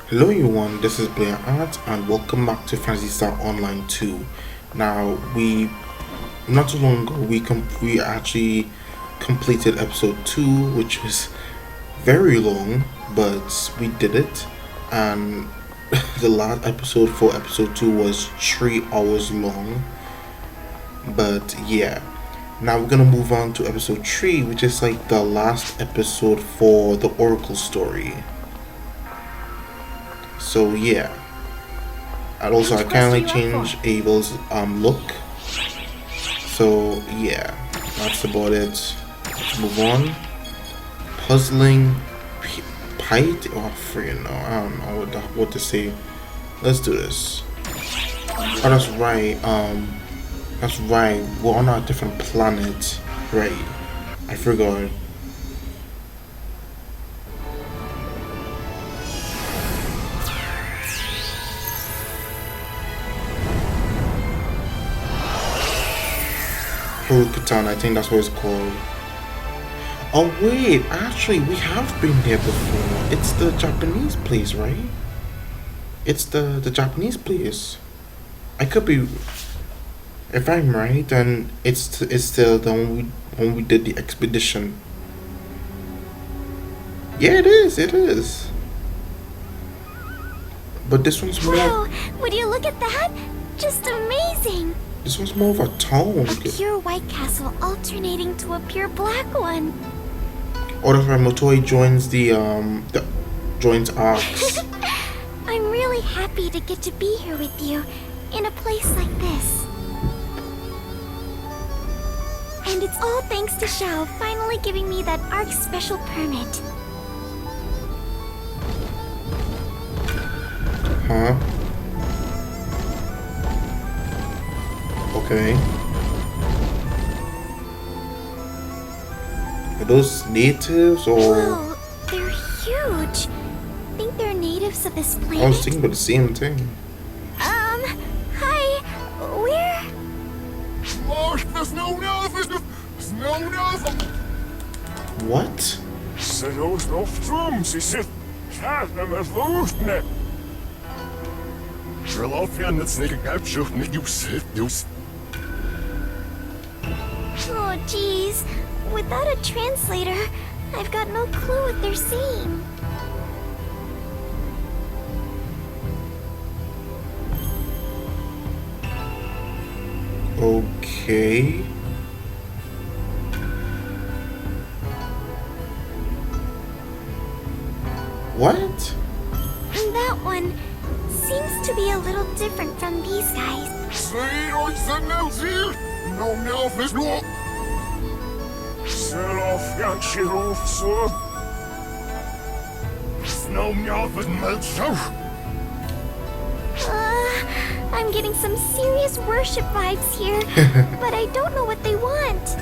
Hello everyone, this is bladerart and welcome back to Phantasy Online 2. Now not too long ago we actually completed episode 2, which was very long, but we did it. And the last episode for episode 2 was 3 hours long. But yeah, now we're gonna move on to episode 3, which is like the last episode for the Oracle story. So yeah, and also I kind of changed Abel's look. So yeah, that's about it. Let's move on. Puzzling Pite. Oh, freaking no! I don't know what to say. Let's do this. Oh, that's right. That's right. We're on a different planet, right? I forgot. Hokutan, I think that's what it's called. Oh wait, actually we have been there before. It's the Japanese place, right? It's the Japanese place. I could be, if I'm right, then it's still the when we did the expedition. Yeah, it is. But this one's more. Wow, would you look at that? Just amazing. This one's more of a tone. A pure white castle alternating to a pure black one. Or if Motoi joins joins Arcs. I'm really happy to get to be here with you in a place like this. And it's all thanks to Xiao finally giving me that ARC special permit. Huh? Okay. Are those natives or? Whoa, they're huge. Think they're natives of this planet? I was thinking about the same thing. Hi. Where? What? Oh, geez. Without a translator, I've got no clue what they're saying. Okay. What? That one seems to be a little different from these guys. I'm getting some serious worship vibes here, but I don't know what they want.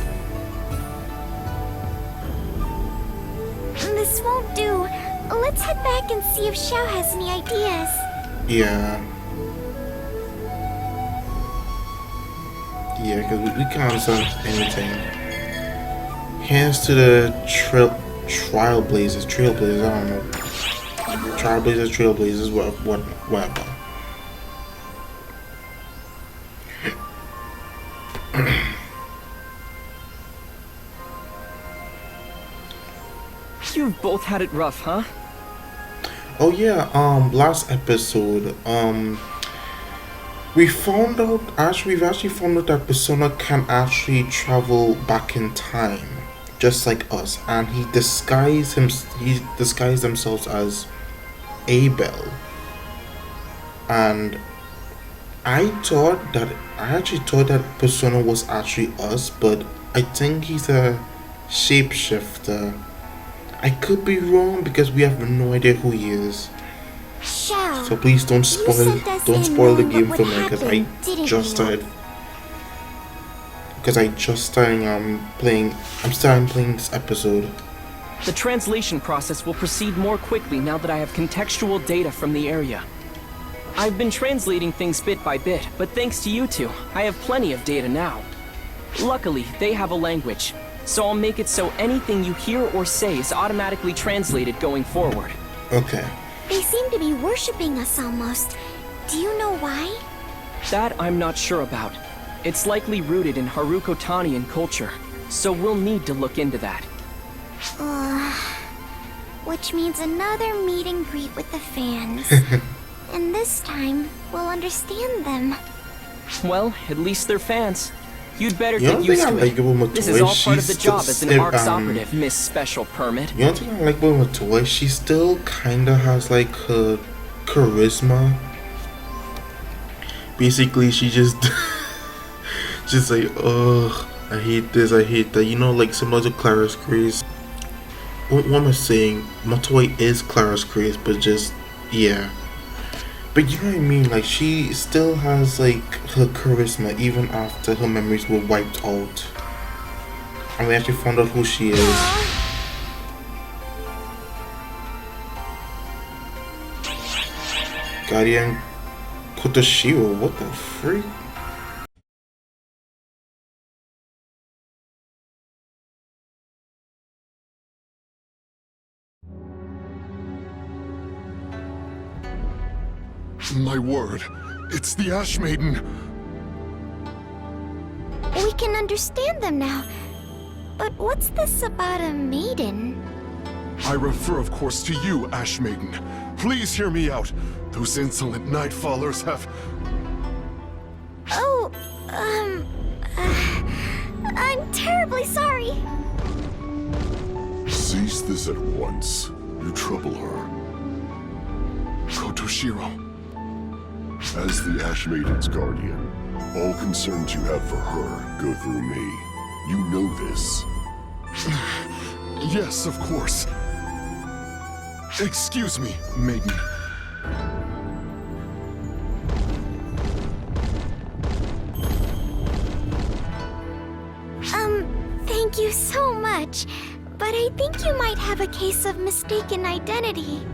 This won't do. Let's head back and see if Xiao has any ideas. Yeah. Yeah, because we can't sell anything. Hands to the trailblazers, I don't know. Trailblazers, whatever. You've both had it rough, huh? Oh yeah, last episode, we've actually found out that Persona can actually travel back in time, just like us, and he disguised themselves as Abel. And I actually thought that Persona was actually us, but I think he's a shapeshifter. I could be wrong because we have no idea who he is. Xiao, So please don't spoil the game for me because I just started playing. I'm starting playing this episode. The translation process will proceed more quickly now that I have contextual data from the area. I've been translating things bit by bit, but thanks to you two, I have plenty of data now. Luckily, they have a language, so I'll make it so anything you hear or say is automatically translated going forward. Okay. They seem to be worshipping us almost. Do you know why? That I'm not sure about. It's likely rooted in Haruko Tanian culture, so we'll need to look into that. Which means another meet and greet with the fans. And this time, we'll understand them. Well, at least they're fans. You'd better You get don't think used I to like it. it with This Matoe? is all part of the She's job still- as an ARC's operative, Miss Special Permit. You don't think I like with Matoe? She still kinda has like her charisma. Basically, she just just like, ugh, I hate this, I hate that. You know, like similar to Clara's Grace. What am I saying? Matoe is Clara's Grace, but just, yeah. But you know what I mean? Like, she still has like her charisma even after her memories were wiped out. And we actually found out who she is. Guardian Kotoshiro, what the freak? My word, it's the ASHMAIDEN. We can understand them now. But what's this about a maiden? I refer, of course, to you, ASHMAIDEN. Please hear me out. Those insolent Nightfallers have... Oh, I'm terribly sorry. Cease this at once. You trouble her. Kotoshiro. As the ASHMAIDEN's guardian, all concerns you have for her go through me. You know this. Yes, of course. Excuse me, maiden. Thank you so much. But I think you might have a case of mistaken identity.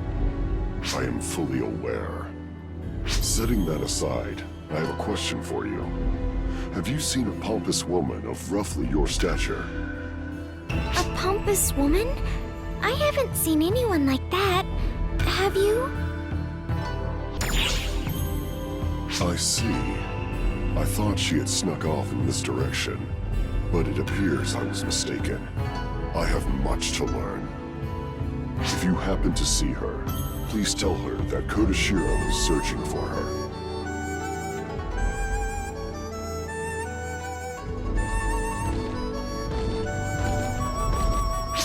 I am fully aware. Setting that aside, I have a question for you. Have you seen a pompous woman of roughly your stature? A pompous woman? I haven't seen anyone like that. Have you? I see. I thought she had snuck off in this direction, but it appears I was mistaken. I have much to learn. If you happen to see her, please tell her that Kotoshiro is searching for her.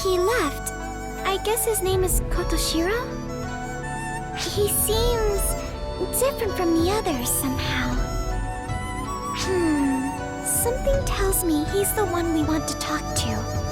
He left. I guess his name is Kotoshiro? He seems different from the others somehow. Something tells me he's the one we want to talk to.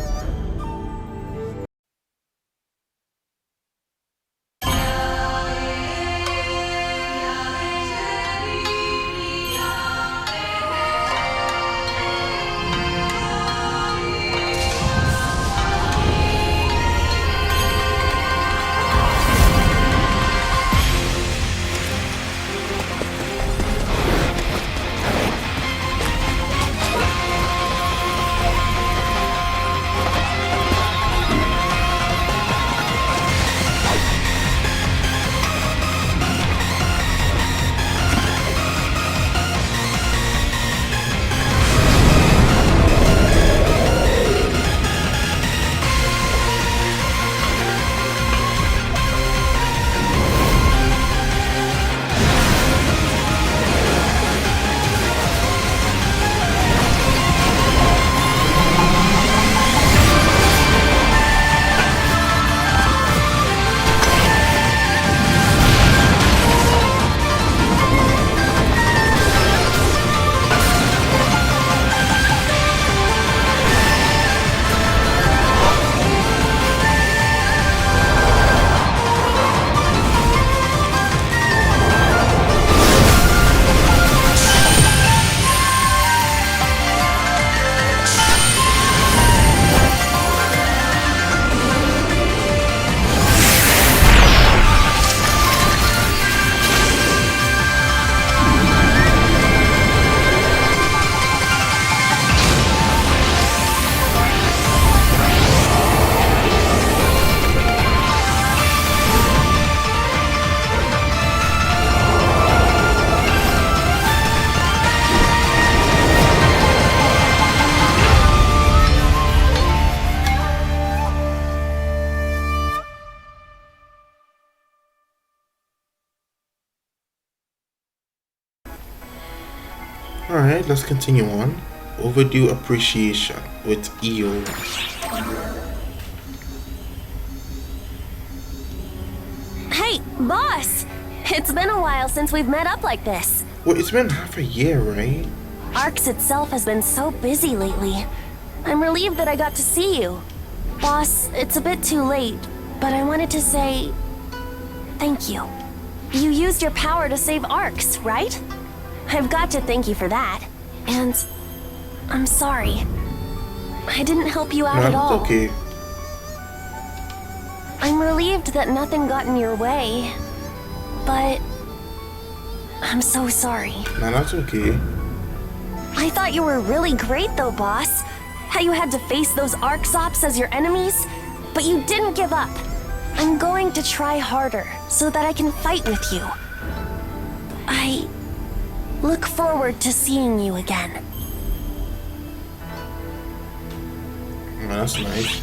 Alright, let's continue on. Overdue appreciation with EO. Hey, boss! It's been a while since we've met up like this. Well, it's been half a year, right? ARCS itself has been so busy lately. I'm relieved that I got to see you. Boss, it's a bit too late, but I wanted to say thank you. You used your power to save ARCS, right? I've got to thank you for that. And I'm sorry. I didn't help you out at all. It's okay. I'm relieved that nothing got in your way, but I'm so sorry. No, that's okay. I thought you were really great though, boss. How you had to face those ARCS ops as your enemies, but you didn't give up. I'm going to try harder so that I can fight with you. I look forward to seeing you again. Oh, that's nice.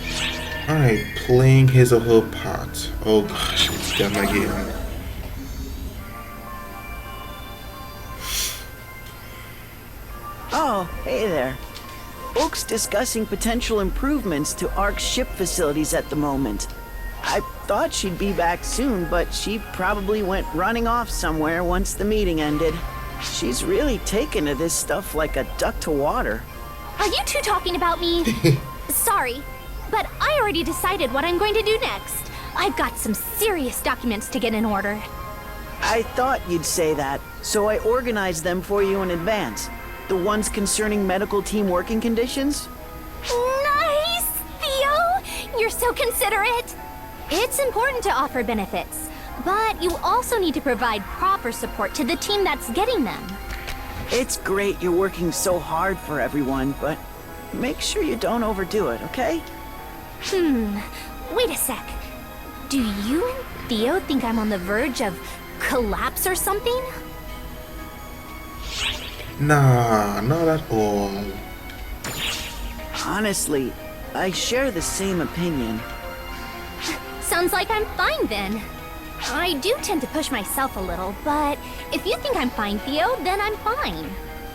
Alright, playing his or her part. Oh gosh, it's them again. Oh, hey there. Oak's discussing potential improvements to ARC's ship facilities at the moment. I thought she'd be back soon, but she probably went running off somewhere once the meeting ended. She's really taken to this stuff like a duck to water. Are you two talking about me? Sorry, but I already decided what I'm going to do next. I've got some serious documents to get in order. I thought you'd say that, so I organized them for you in advance. The ones concerning medical team working conditions? Nice, Theo! You're so considerate. It's important to offer benefits, but you also need to provide proper support to the team that's getting them. It's great you're working so hard for everyone, but make sure you don't overdo it, okay? Wait a sec. Do you and Theo think I'm on the verge of collapse or something? Nah, not at all. Honestly, I share the same opinion. Sounds like I'm fine then. I do tend to push myself a little, but if you think I'm fine, Theo, then I'm fine.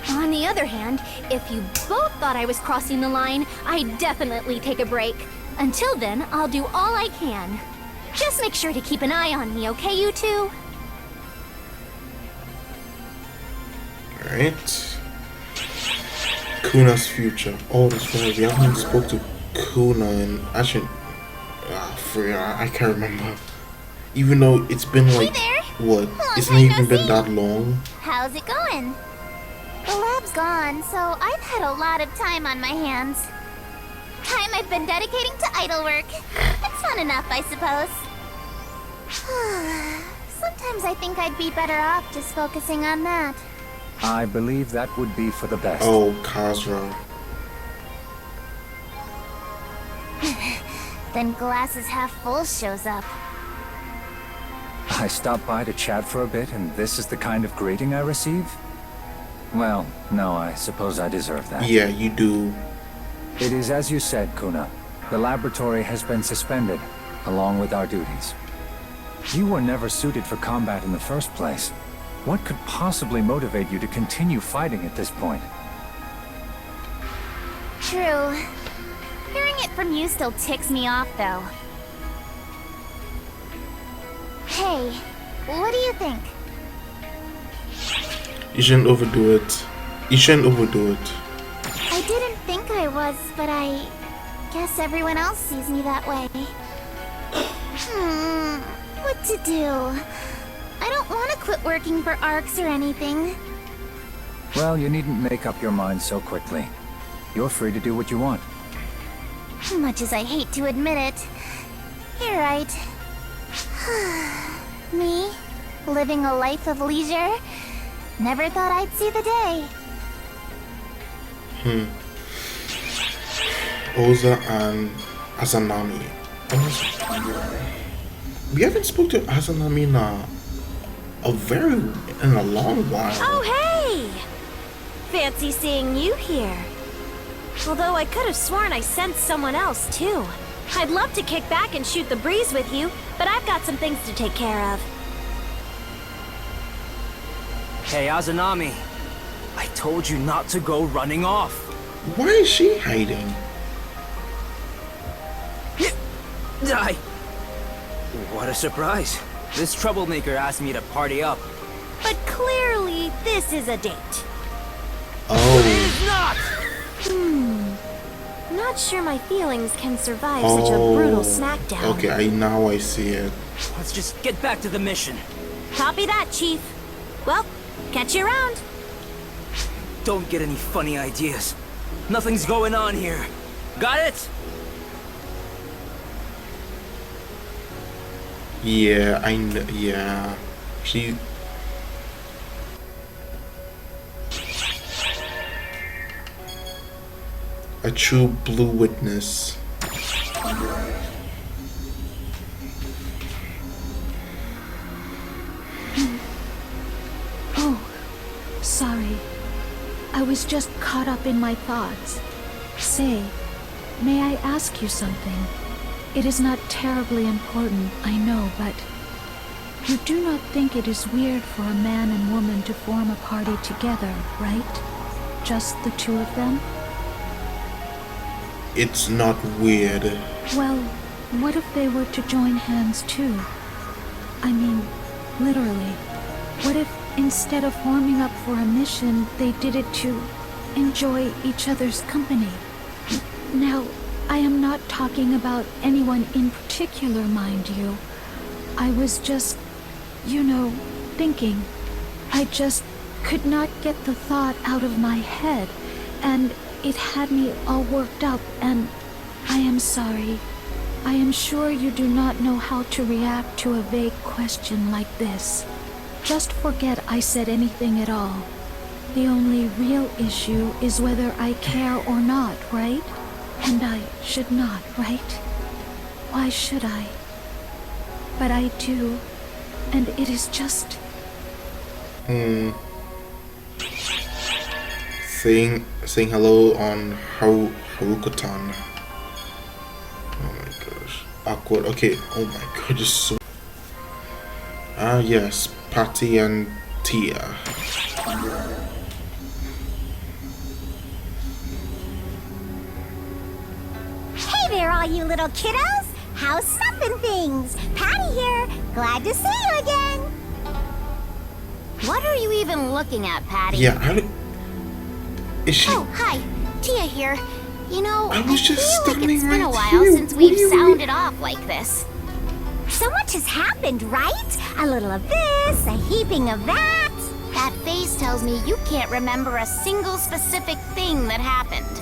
On the other hand, if you both thought I was crossing the line, I'd definitely take a break. Until then, I'll do all I can. Just make sure to keep an eye on me, okay, you two? Alright. Kuna's future. Oh, that's right. We haven't spoke to Kuna and actually, I can't remember. Even though it's been like, there. what? It's not time even no been see. that long. How's it going? The lab's gone, so I've had a lot of time on my hands. Time I've been dedicating to idle work. It's fun enough, I suppose. Sometimes I think I'd be better off just focusing on that. I believe that would be for the best. Oh, Kazra. Then glasses half full shows up. I stopped by to chat for a bit, and this is the kind of greeting I receive? Well, no, I suppose I deserve that. Yeah, you do. It is as you said, Kuna. The laboratory has been suspended, along with our duties. You were never suited for combat in the first place. What could possibly motivate you to continue fighting at this point? True. Hearing it from you still ticks me off, though. Hey, what do you think? You shouldn't overdo it. You shouldn't overdo it. I didn't think I was, but I guess everyone else sees me that way. What to do? I don't want to quit working for ARCS or anything. Well, you needn't make up your mind so quickly. You're free to do what you want. Much as I hate to admit it, you're right. Me, living a life of leisure, never thought I'd see the day. Oza and Azanami. We haven't spoken to Azanami in a long while. Oh, hey! Fancy seeing you here. Although I could have sworn I sensed someone else, too. I'd love to kick back and shoot the breeze with you, but I've got some things to take care of. Hey, Azanami. I told you not to go running off. Why is she hiding? What a surprise. This troublemaker asked me to party up. But clearly, this is a date. Oh. It's not! Not sure my feelings can survive such a brutal smackdown. Okay, now I see it. Let's just get back to the mission. Copy that, Chief. Well, catch you around. Don't get any funny ideas. Nothing's going on here. Got it? Yeah, I know. Yeah, she. A true blue witness. Oh, sorry. I was just caught up in my thoughts. Say, may I ask you something? It is not terribly important, I know, but you do not think it is weird for a man and woman to form a party together, right? Just the two of them? It's not weird. Well, what if they were to join hands too? I mean, literally. What if instead of forming up for a mission, they did it to enjoy each other's company? Now, I am not talking about anyone in particular, mind you. I was just, you know, thinking. I just could not get the thought out of my head, and it had me all worked up, and I am sorry. I am sure you do not know how to react to a vague question like this. Just forget I said anything at all. The only real issue is whether I care or not, right? And I should not, right? Why should I? But I do, and it is just... Saying hello on Harukotan. Oh my gosh. Awkward. Okay, oh my god, just so... Ah yes, Patty and Tia. Hey there, all you little kiddos! How's stuffing things? Patty here. Glad to see you again. What are you even looking at, Patty? Yeah, is she... Oh, hi. Tia here. You know, I was just feel like standing it's been a right while here. since What do we've you mean? sounded off like this. So much has happened, right? A little of this, a heaping of that. That face tells me you can't remember a single specific thing that happened.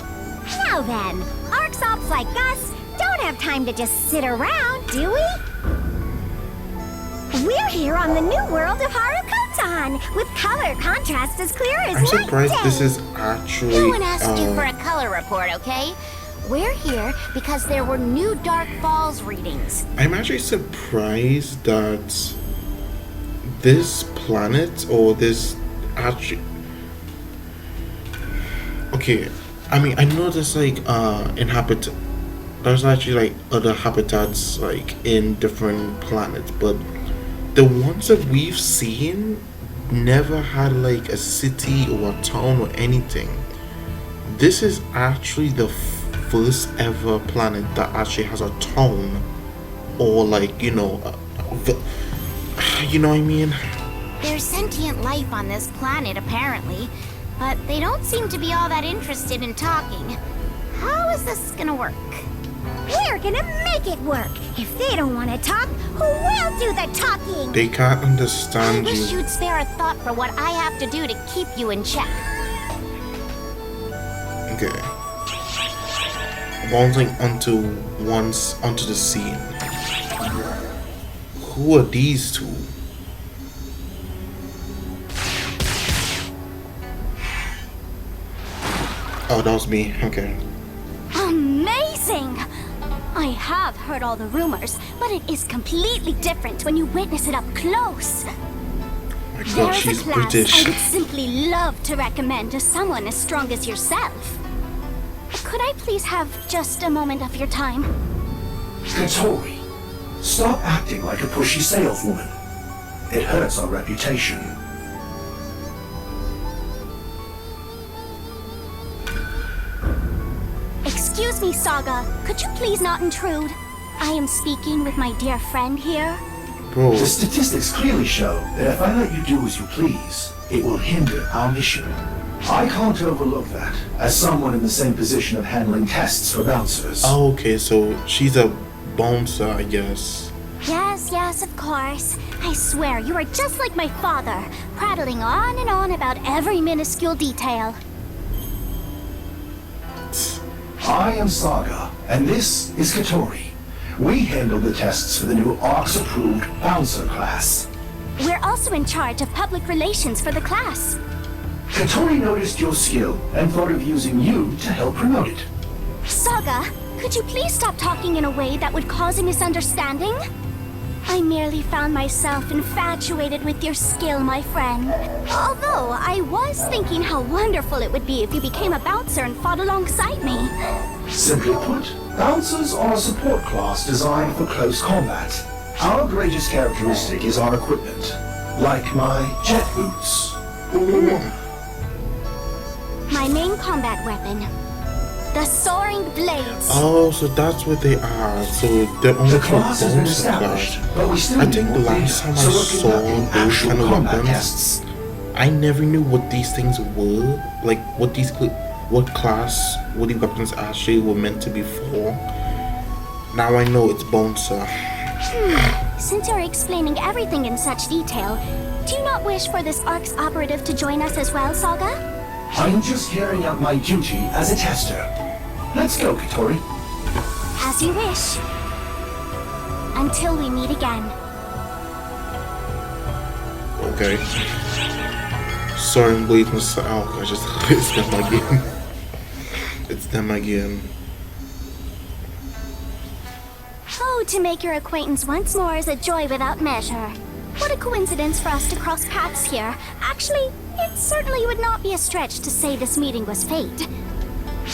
Now then, Arxops like us don't have time to just sit around, do we? We're here on the new world of Harukotan, with color contrast as clear as I'm night surprised day. this is actually... No one asked you for a color report, okay? We're here because there were new Dark Falls readings. I'm actually surprised that this planet, or this actually... Okay, I mean, I know there's like there's actually like other habitats like in different planets, but the ones that we've seen never had like a city or a town or anything. This is actually the first ever planet that actually has a town, or like, you know, you know what I mean? There's sentient life on this planet, apparently, but they don't seem to be all that interested in talking. How is this gonna work? We're gonna make it work! If they don't want to talk, who will do the talking? They can't I understand wish you. you'd spare a thought for what I have to do to keep you in check. Okay. Bouncing onto the scene. Who are these two? Oh, that was me. Okay. Amazing! I have heard all the rumors, but it is completely different when you witness it up close. My There God, is she's a class British. I would simply love to recommend to someone as strong as yourself. Could I please have just a moment of your time? Katori, stop acting like a pushy saleswoman. It hurts our reputation. Excuse me, Saga. Could you please not intrude? I am speaking with my dear friend here. Bro, The statistics clearly show that if I let you do as you please, it will hinder our mission. I can't overlook that, as someone in the same position of handling tests for bouncers. oh, okay, so she's a bouncer, I guess. Yes, of course. I swear, you are just like my father, prattling on and on about every minuscule detail. I am Saga, and this is Katori. We handle the tests for the new ARCS-approved bouncer class. We're also in charge of public relations for the class. Katori noticed your skill and thought of using you to help promote it. Saga, could you please stop talking in a way that would cause a misunderstanding? I merely found myself infatuated with your skill, my friend. Although I was thinking how wonderful it would be if you became a bouncer and fought alongside me. Simply put, bouncers are a support class designed for close combat. Our greatest characteristic is our equipment, like my jet boots. My main combat weapon, the soaring blades. Oh, so that's what they are. So they're only The for class has been bouncer established, class. but we still I need think more last data, time so I we're saw conducting those actual kind of combat weapons, tests. I never knew what these things were. Like what class, what the weapons actually were meant to be for. Now I know it's bouncer. Since you're explaining everything in such detail, do you not wish for this ARCS operative to join us as well, Saga? I'm just carrying out my duty as a tester. Let's go, Katori. As you wish. Until we meet again. Okay. Sorry, wait, oh, I just it's them again. It's them again. Oh, to make your acquaintance once more is a joy without measure. What a coincidence for us to cross paths here. Actually, it certainly would not be a stretch to say this meeting was fate.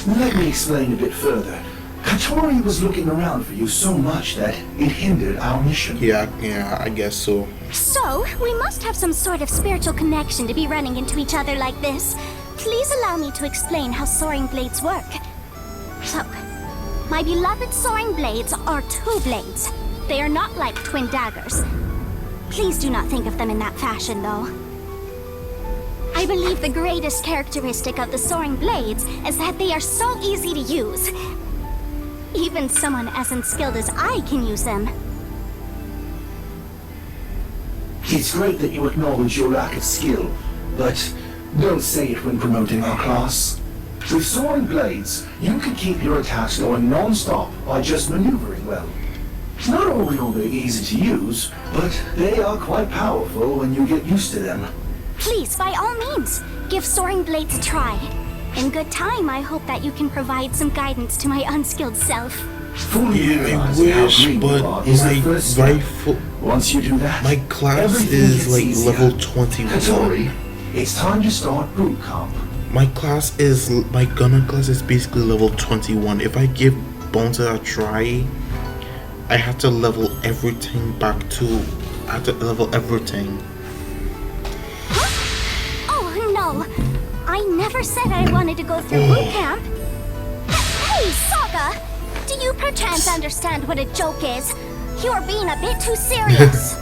Let me explain a bit further. Katori was looking around for you so much that it hindered our mission. Yeah, I guess so. So, we must have some sort of spiritual connection to be running into each other like this. Please allow me to explain how soaring blades work. So, my beloved soaring blades are two blades. They are not like twin daggers. Please do not think of them in that fashion, though. I believe the greatest characteristic of the soaring blades is that they are so easy to use. Even someone as unskilled as I can use them. It's great that you acknowledge your lack of skill, but don't say it when promoting our class. With soaring blades, you can keep your attacks going non-stop by just maneuvering well. Not only are they easy to use, but they are quite powerful when you get used to them. Please, by all means, give soaring blades a try. In good time, I hope that you can provide some guidance to my unskilled self. Fully Yeah, I realizing how wish, green you but are is the my first step. rifle, Once you do that, my class everything is gets like easier. level 21. Katori, it's time to start boot camp. My gunner class is basically level 21. If I give Bouncer a try, I have to level everything back to. I have to level everything. Oh, no. I never said I wanted to go through boot camp. Hey, Saga! Do you perchance understand what a joke is? You're being a bit too serious.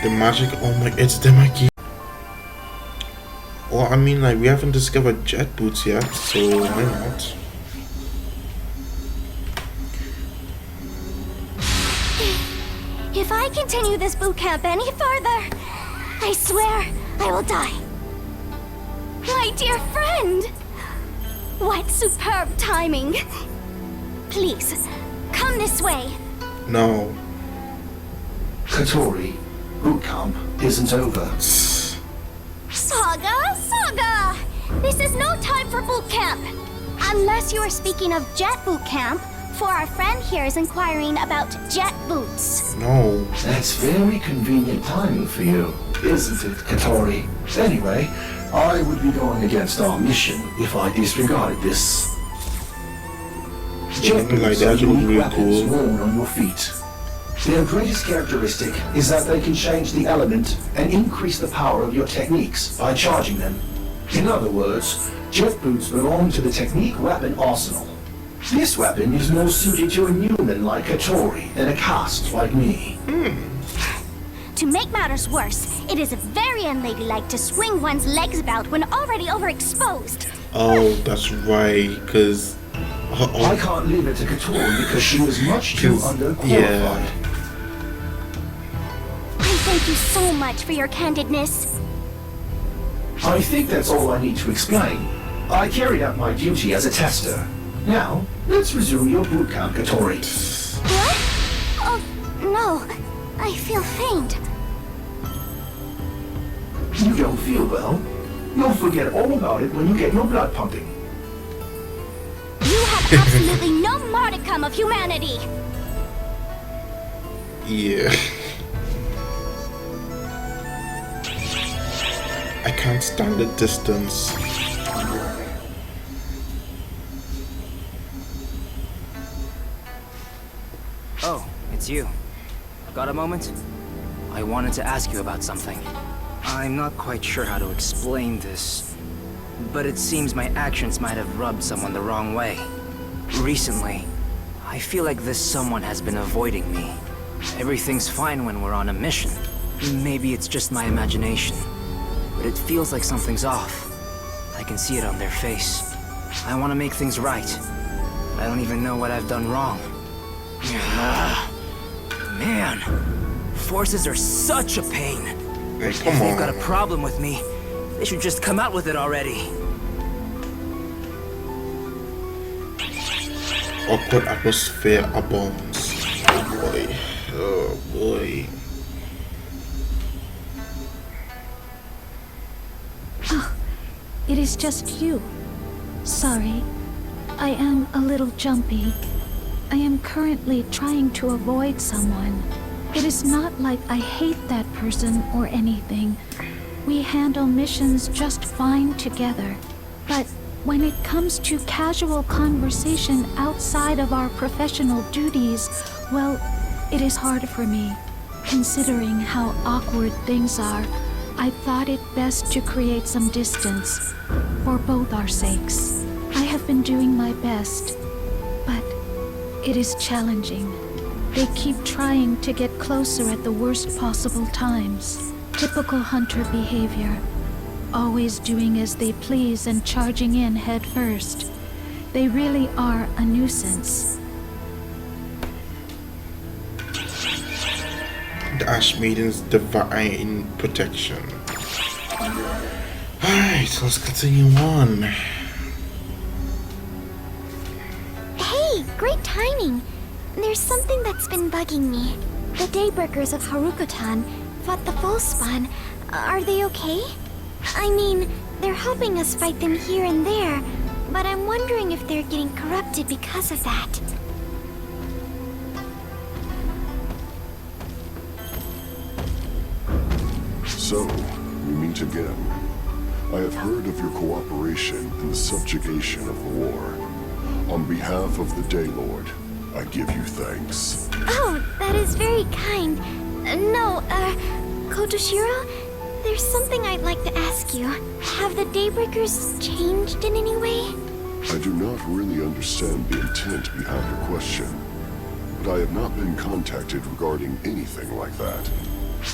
The magic, oh my, it's them again. Well, I mean, like, we haven't discovered jet boots yet, so why not? If I continue this boot camp any further, I swear I will die. My dear friend! What superb timing. Please, come this way. No. Katori, boot camp isn't over. Saga! This is no time for boot camp. Unless you are speaking of jet boot camp, for our friend here is inquiring about jet boots. No. That's very convenient timing for you, isn't it, Katori? Anyway, I would be going against our mission if I disregarded this. Jet Something like boots that are would be unique really weapons cool. worn on your feet. Their greatest characteristic is that they can change the element and increase the power of your techniques by charging them. In other words, jet boots belong to the technique weapon arsenal. This weapon is more suited to a human like Hattori than a caste like me. To make matters worse, it is very unladylike to swing one's legs about when already overexposed. Oh, that's right, because... I can't leave it to Hattori because she is much too underqualified. Yeah. I thank you so much for your candidness. I think that's all I need to explain. I carried out my duty as a tester. Now, let's resume your boot camp, Hattori. What? Oh, no. I feel faint. You don't feel well? You'll forget all about it when you get your blood pumping. You have absolutely no modicum of humanity. Yeah. I can't stand the distance. Oh, it's you. Got a moment? I wanted to ask you about something. I'm not quite sure how to explain this, but it seems my actions might have rubbed someone the wrong way. Recently, I feel like this someone has been avoiding me. Everything's fine when we're on a mission. Maybe it's just my imagination, but it feels like something's off. I can see it on their face. I want to make things right. I don't even know what I've done wrong. Man, forces are such a pain. Hey, If come they've got a on. problem with me, they should just come out with it already. Awkward atmosphere abounds. Oh boy. Oh boy. It is just you. Sorry. I am a little jumpy. I am currently trying to avoid someone. It is not like I hate that person or anything. We handle missions just fine together. But when it comes to casual conversation outside of our professional duties, well, it is hard for me. Considering how awkward things are, I thought it best to create some distance, for both our sakes. I have been doing my best, but it is challenging. They keep trying to get closer at the worst possible times. Typical hunter behavior. Always doing as they please and charging in head first. They really are a nuisance. The ASHMAIDEN's divine protection. Alright, so let's continue on. Hey, great timing. There's something that's been bugging me. The Daybreakers of Haruko-tan fought the False-Spawn. Are they okay? I mean, they're helping us fight them here and there, but I'm wondering if they're getting corrupted because of that. So, we meet again. I have heard of your cooperation in the subjugation of the war. On behalf of the Daylord, I give you thanks. Oh, that is very kind. Kotoshiro, there's something I'd like to ask you. Have the Daybreakers changed in any way? I do not really understand the intent behind your question, but I have not been contacted regarding anything like that.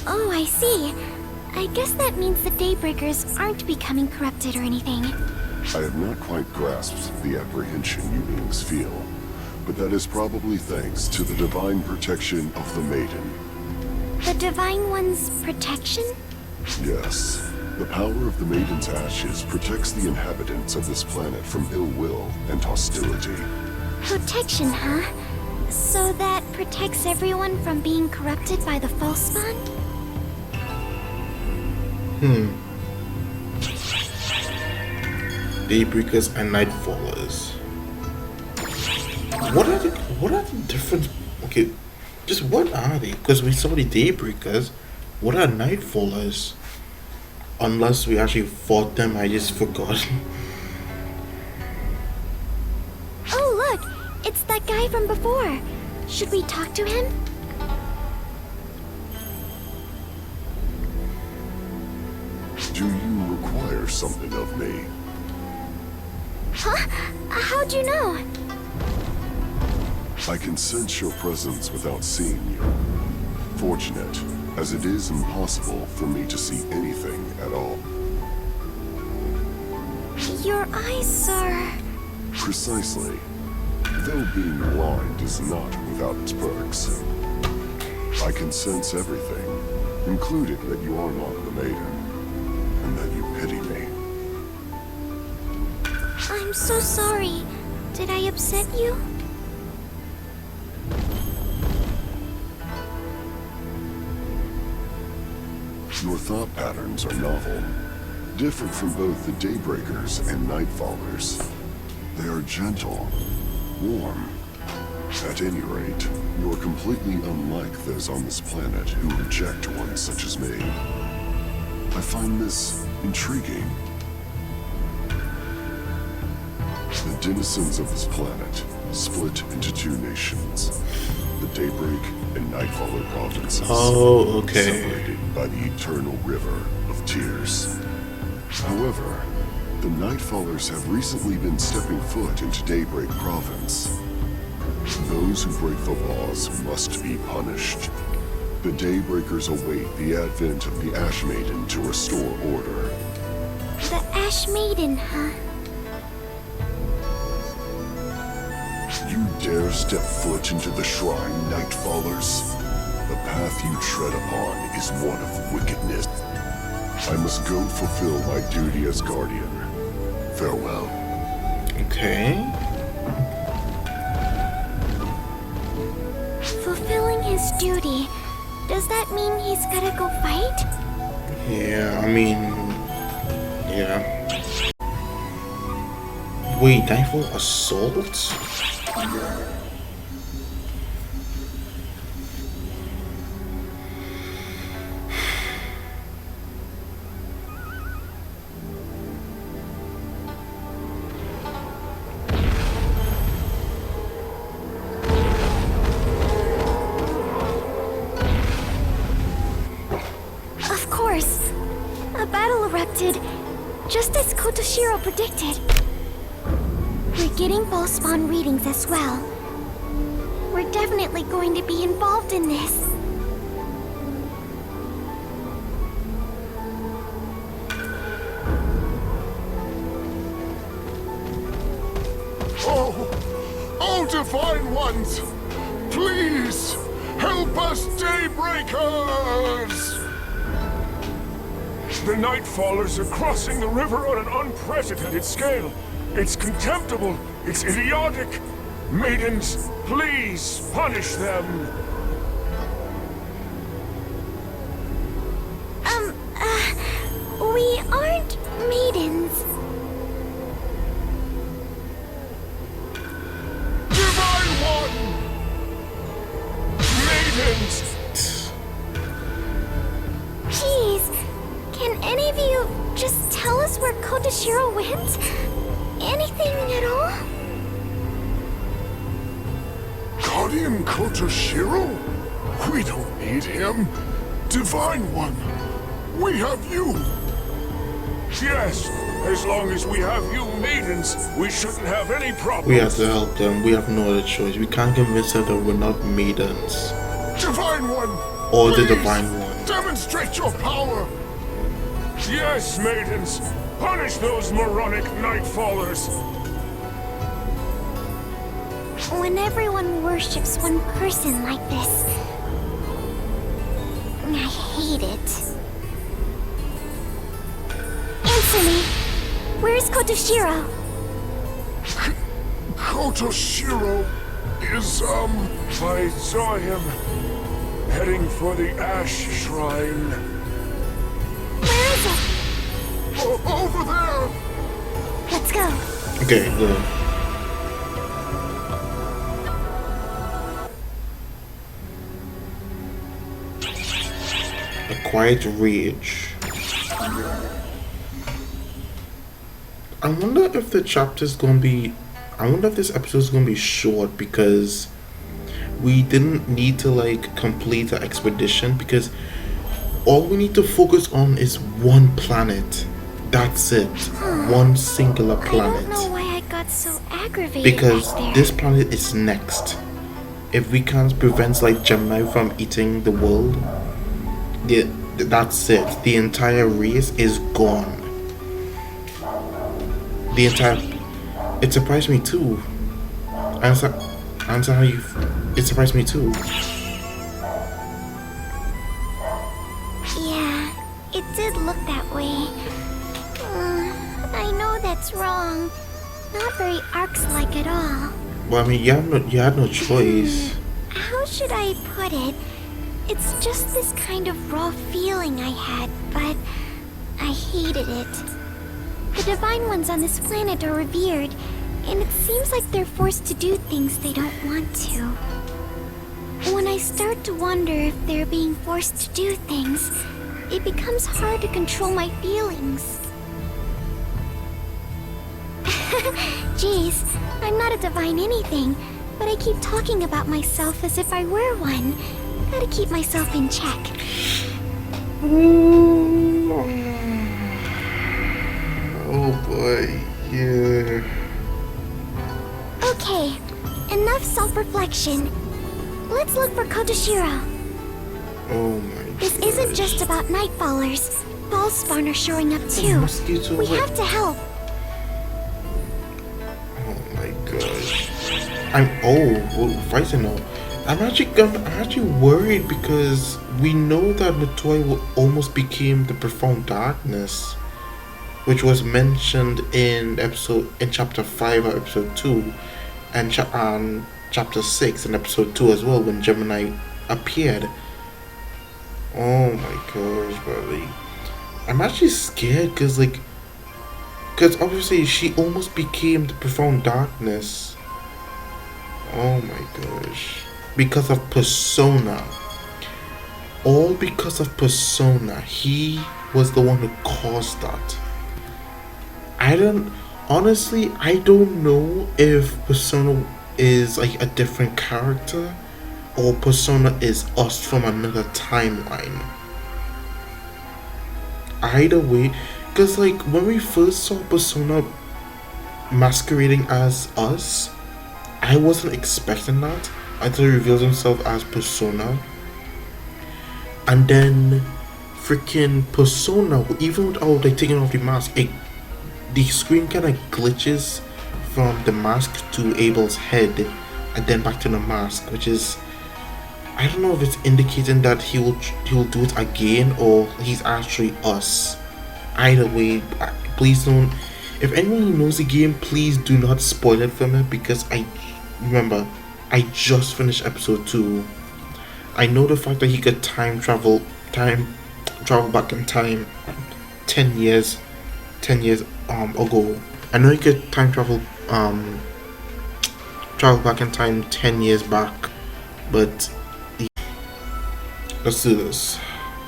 Oh, I see. I guess that means the Daybreakers aren't becoming corrupted or anything. I have not quite grasped the apprehension you beings feel, but that is probably thanks to the divine protection of the Maiden. The Divine One's protection? Yes. The power of the Maiden's ashes protects the inhabitants of this planet from ill will and hostility. Protection, huh? So that protects everyone from being corrupted by the False-Spawn? Daybreakers and Nightfallers. What are the different? Okay, just what are they? Because we saw the Daybreakers. What are Nightfallers? Unless we actually fought them, I just forgot. Oh, look! It's that guy from before. Should we talk to him? Do you require inquire something of me. Huh? How'd you know? I can sense your presence without seeing you. Fortunate, as it is impossible for me to see anything at all. Your eyes are... Precisely. Though being blind is not without its perks. I can sense everything, including that you are not the maiden, and that you pity me. I'm so sorry. Did I upset you? Your thought patterns are novel, different from both the Daybreakers and Nightfallers. They are gentle, warm. At any rate, you are completely unlike those on this planet who reject one such as me. I find this intriguing. The denizens of this planet split into two nations, the Daybreak and Nightfaller provinces. Oh, okay. Separated by the eternal river of tears. However, the Nightfallers have recently been stepping foot into Daybreak province. Those who break the laws must be punished. The Daybreakers await the advent of the ASHMAIDEN to restore order. The ASHMAIDEN, huh? You dare step foot into the shrine, Nightfallers? The path you tread upon is one of wickedness. I must go fulfill my duty as guardian. Farewell. Okay. Fulfilling his duty. Does that mean he's gotta go fight? Yeah, I mean... Yeah. Wait, Nightfall assault? Of course. A battle erupted, just as Kotoshiro predicted. We're getting false spawn readings as well. We're definitely going to be involved in this. Oh, Divine Ones! Please, help us, Daybreakers! The Nightfallers are crossing the river on an unprecedented scale. It's contemptible. It's idiotic. Maidens, please punish them. We aren't maidens. Divine One! Maidens! Please, can any of you just tell us where Kotoshiro went? Anything at all? Guardian Kotoshiro? We don't need him. Divine One, we have you. Yes, as long as we have you maidens, we shouldn't have any problems. We have to help them. We have no other choice. We can't convince them that we're not maidens. Divine One! Or the please Divine One. Demonstrate your power! Yes, maidens. Punish those moronic Nightfallers. When everyone worships one person like this, I hate it. Answer me. Where's Kotoshiro? Kotoshiro is, I saw him heading for the Ash Shrine. Where is it? over there! Let's go. Okay, go. A quiet rage. I wonder if the chapter's gonna be... I wonder if this episode's gonna be short because we didn't need to like complete the expedition because all we need to focus on is one planet. That's it. One singular I planet. don't know why I got so aggravated Because back there. this planet is next. If we can't prevent like Gemini from eating the world, that's it. The entire race is gone. The entire. It surprised me too. Answer how you. It surprised me too. Yeah, it did look that way. I know that's wrong. Not very Arcs-like at all. Well, I mean, you had no choice. How should I put it? It's just this kind of raw feeling I had, but I hated it. The Divine Ones on this planet are revered, and it seems like they're forced to do things they don't want to. When I start to wonder if they're being forced to do things, it becomes hard to control my feelings. Jeez, I'm not a divine anything, but I keep talking about myself as if I were one. Gotta keep myself in check. Oh boy, yeah. Okay, enough self-reflection. Let's look for Kotoshiro. Oh my. This isn't just about Nightfallers. Ballspawn are showing up too. Mosquito, We what? have to help. Oh my gosh. Fighting now. I'm actually worried because we know that Natoi almost became the profound darkness, which was mentioned in chapter 5 or episode 2, and chapter 6 and episode 2 as well, when Gemini appeared. Oh my gosh, buddy. I'm actually scared because obviously she almost became the profound darkness. Oh my gosh. Because of Persona. All because of Persona. He was the one who caused that. I don't know if Persona is like a different character or Persona is us from another timeline. Either way, because like when we first saw Persona masquerading as us, I wasn't expecting that until he reveals himself as Persona. And then freaking Persona, even without like taking off the mask, the screen kind of glitches from the mask to Abel's head and then back to the mask, which is, I don't know if it's indicating that he will do it again or he's actually us. Either way, please don't. If anyone who knows the game, please do not spoil it for me, because I just finished episode 2. I know the fact that he could time travel back in time 10 years ago. I know he could time travel back in time 10 years back, but let's do this.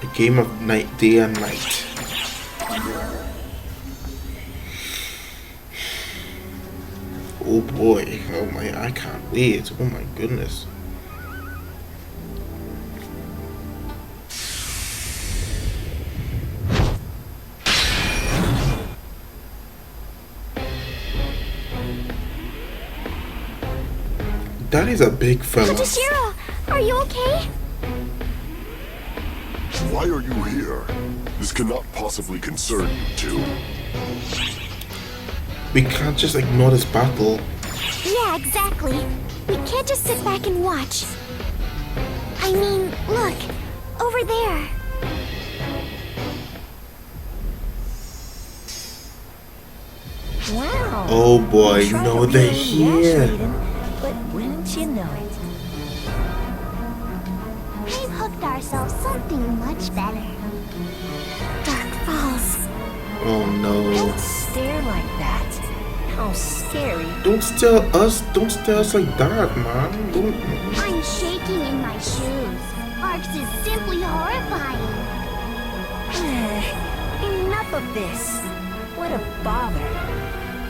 A game of day and night. Oh boy, oh my, I can't wait. Oh my goodness. That is a big fella. Kotoshiro, are you okay? Why are you here? This cannot possibly concern you two. We can't just ignore this battle. Yeah, exactly. We can't just sit back and watch. I mean, look, over there. Wow. Oh boy, You tried no, to they're ruin the here. ASHMAIDEN, but wouldn't you know it? We've hooked ourselves something much better. Dark Falls. Oh no. Don't stare like that. How scary. Don't stare us like that, man. Don't. I'm shaking in my shoes. Arcs is simply horrifying. Enough of this. What a bother.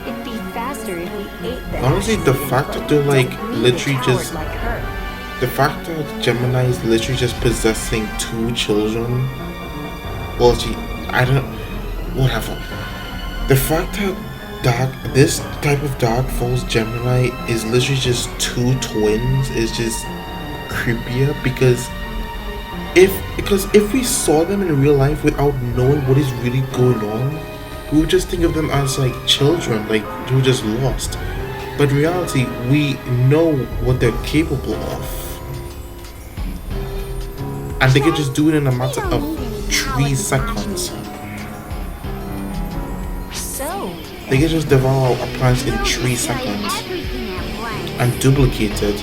It'd be faster if we ate the Honestly, the ASHMAIDEN, fact but that they're like don't need a literally coward just like her. the fact that Gemini is literally just possessing 2 children. Well, I don't. Whatever. The fact that this type of Dark Falls Gemini is literally just two twins is just creepier because if we saw them in real life without knowing what is really going on, we would just think of them as like children, like who were just lost. But in reality, we know what they're capable of. And they can just do it in a matter of 3 seconds. So, They can just devour a plant in 3 seconds and duplicate it.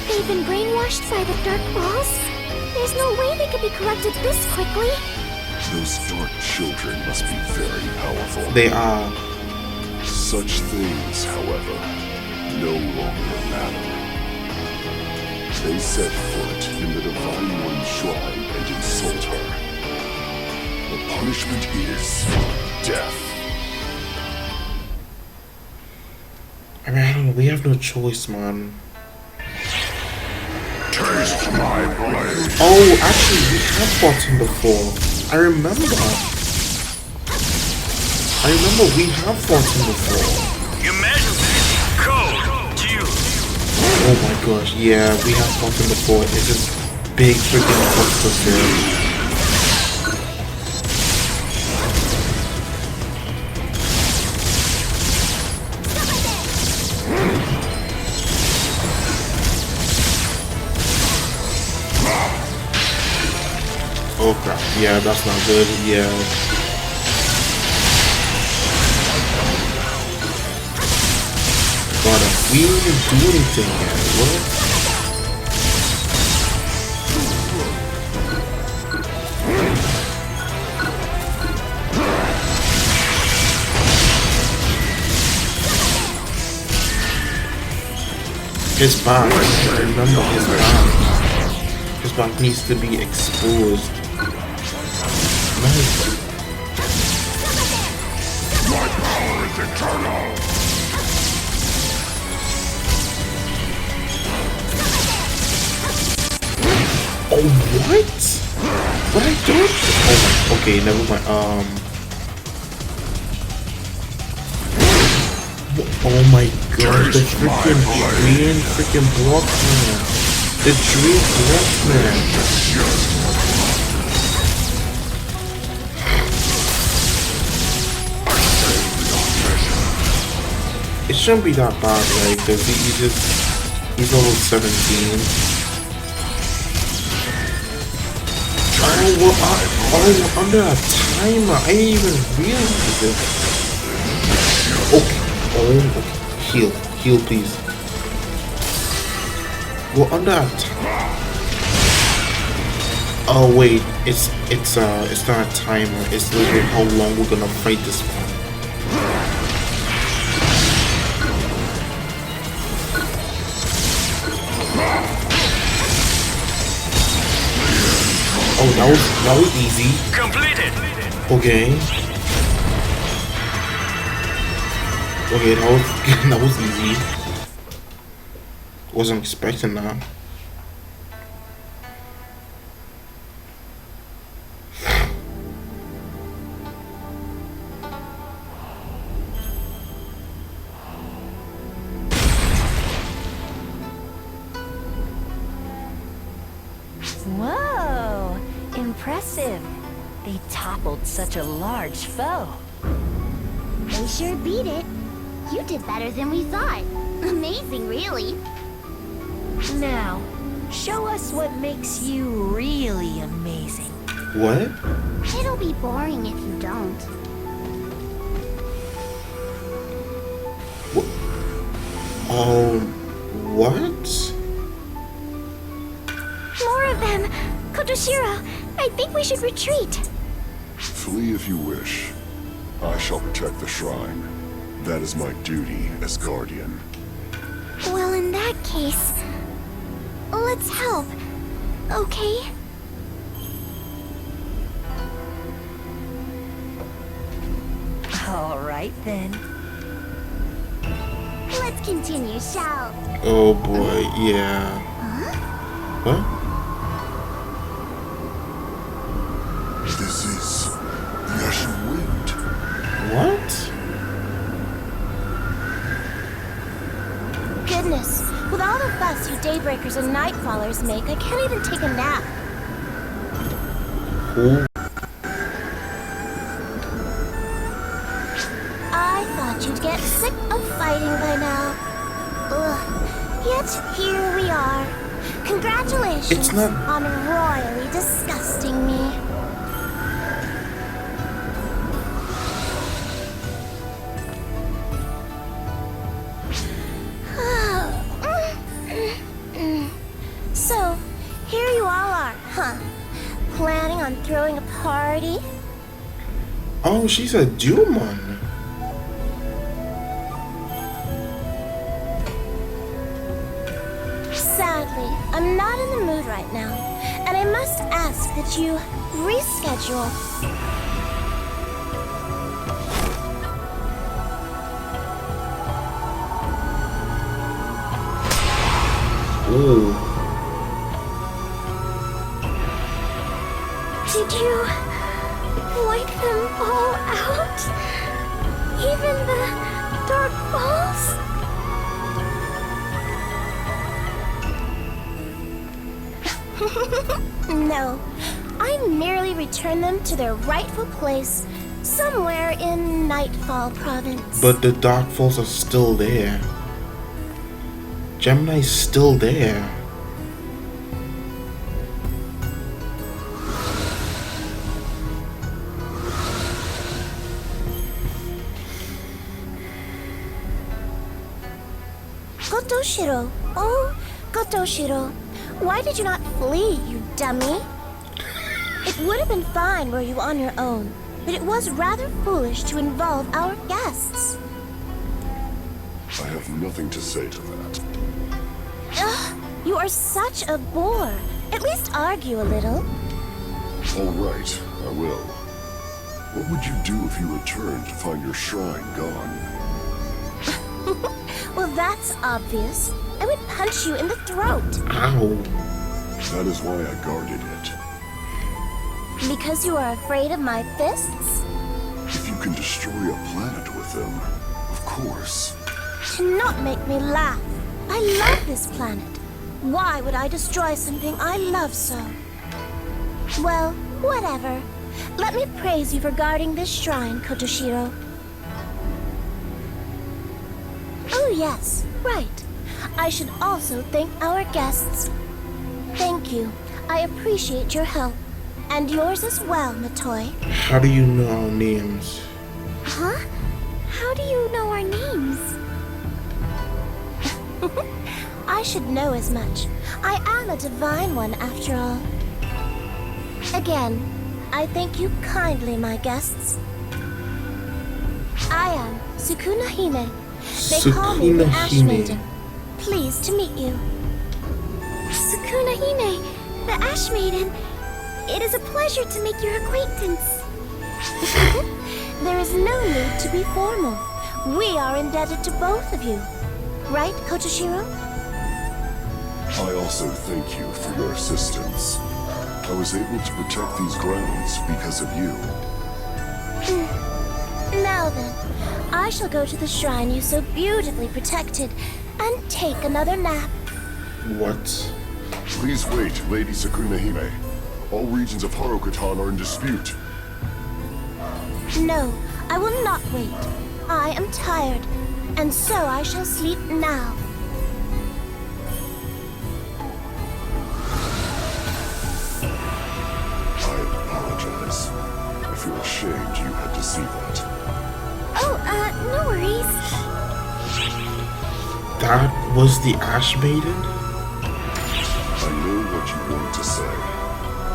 They've been brainwashed by the Dark Balls? There's no way they could be corrupted this quickly. Those dark children must be very powerful. They are. Such things, however, no longer matter. They set foot in the Divine One's shrine and insult her. The punishment is death. I mean, I don't know, we have no choice, man. Taste my blade. Oh, actually, we have fought him before. I remember we have fought him before. Your Majesty, code to you. Oh my gosh, yeah, we have fought him before. It's this big freaking monster there. Oh crap, yeah, that's not good, yeah. God, we didn't even do anything yet, what? His back, remember his back. His back needs to be exposed. Nice. My power is eternal. Oh, what? What I do? Oh my, okay, never mind. Oh my god, the freaking green freaking block man. The tree block man. It shouldn't be that bad, right? Because he's level 17. Oh, we're under a timer. I didn't even realize it. Okay. Oh, okay. Heal, please. We're under a timer. Oh wait, it's not a timer. It's literally how long we're gonna fight this one. Oh, that was easy. Completed. Okay. Okay, that was easy. Wasn't expecting that. Whoa! Impressive. They toppled such a large foe. They sure beat it. You did better than we thought. Amazing, really. Now, show us what makes you really amazing. What? It'll be boring if you don't. What? More of them! Kotoshiro, I think we should retreat. Flee if you wish. I shall protect the shrine. That is my duty as guardian. Well, in that case, let's help, okay? All right, then. Let's continue, shall... Oh boy, yeah. Huh? This is With all the fuss you daybreakers and nightfallers make, I can't even take a nap. Who? I thought you'd get sick of fighting by now. Ugh. Yet here we are. Congratulations It's not... on royally disgusting me. So, here you all are, huh? Planning on throwing a party? Oh, she's a Dumon. Sadly, I'm not in the mood right now, and I must ask that you reschedule. Ooh. Did you wipe them all out? Even the dark balls? No, I merely returned them to their rightful place somewhere in Nightfall Province. But the Dark Falls are still there. Gemini's still there. Gotoshiro, oh, Gotoshiro, why did you not flee, you dummy? It would have been fine were you on your own, but it was rather foolish to involve our guests. I have nothing to say to that. Ugh, you are such a bore. At least argue a little. All right, I will. What would you do if you returned to find your shrine gone? Well, that's obvious. I would punch you in the throat. Ow. That is why I guarded it. Because you are afraid of my fists? If you can destroy a planet with them, of course. Do not make me laugh. I love this planet. Why would I destroy something I love so? Well, whatever. Let me praise you for guarding this shrine, Kotoshiro. Oh yes, right. I should also thank our guests. Thank you. I appreciate your help. And yours as well, Matoi. How do you know our names? Huh? How do you know our names? I should know as much. I am a divine one, after all. Again, I thank you kindly, my guests. I am Sukuna Hime. They call me the ASHMAIDEN. Pleased to meet you. Sukuna Hime, the ASHMAIDEN. It is a pleasure to make your acquaintance. There is no need to be formal. We are indebted to both of you. Right, Kotoshiro? I also thank you for your assistance. I was able to protect these grounds because of you. Now then, I shall go to the shrine you so beautifully protected and take another nap. What? Please wait, Lady Sukuna Hime. All regions of Harukatan are in dispute. No, I will not wait. I am tired, and so I shall sleep now. I apologize. I feel ashamed you had to see that. Oh, no worries. That was the ASHMAIDEN? I know what you want to say,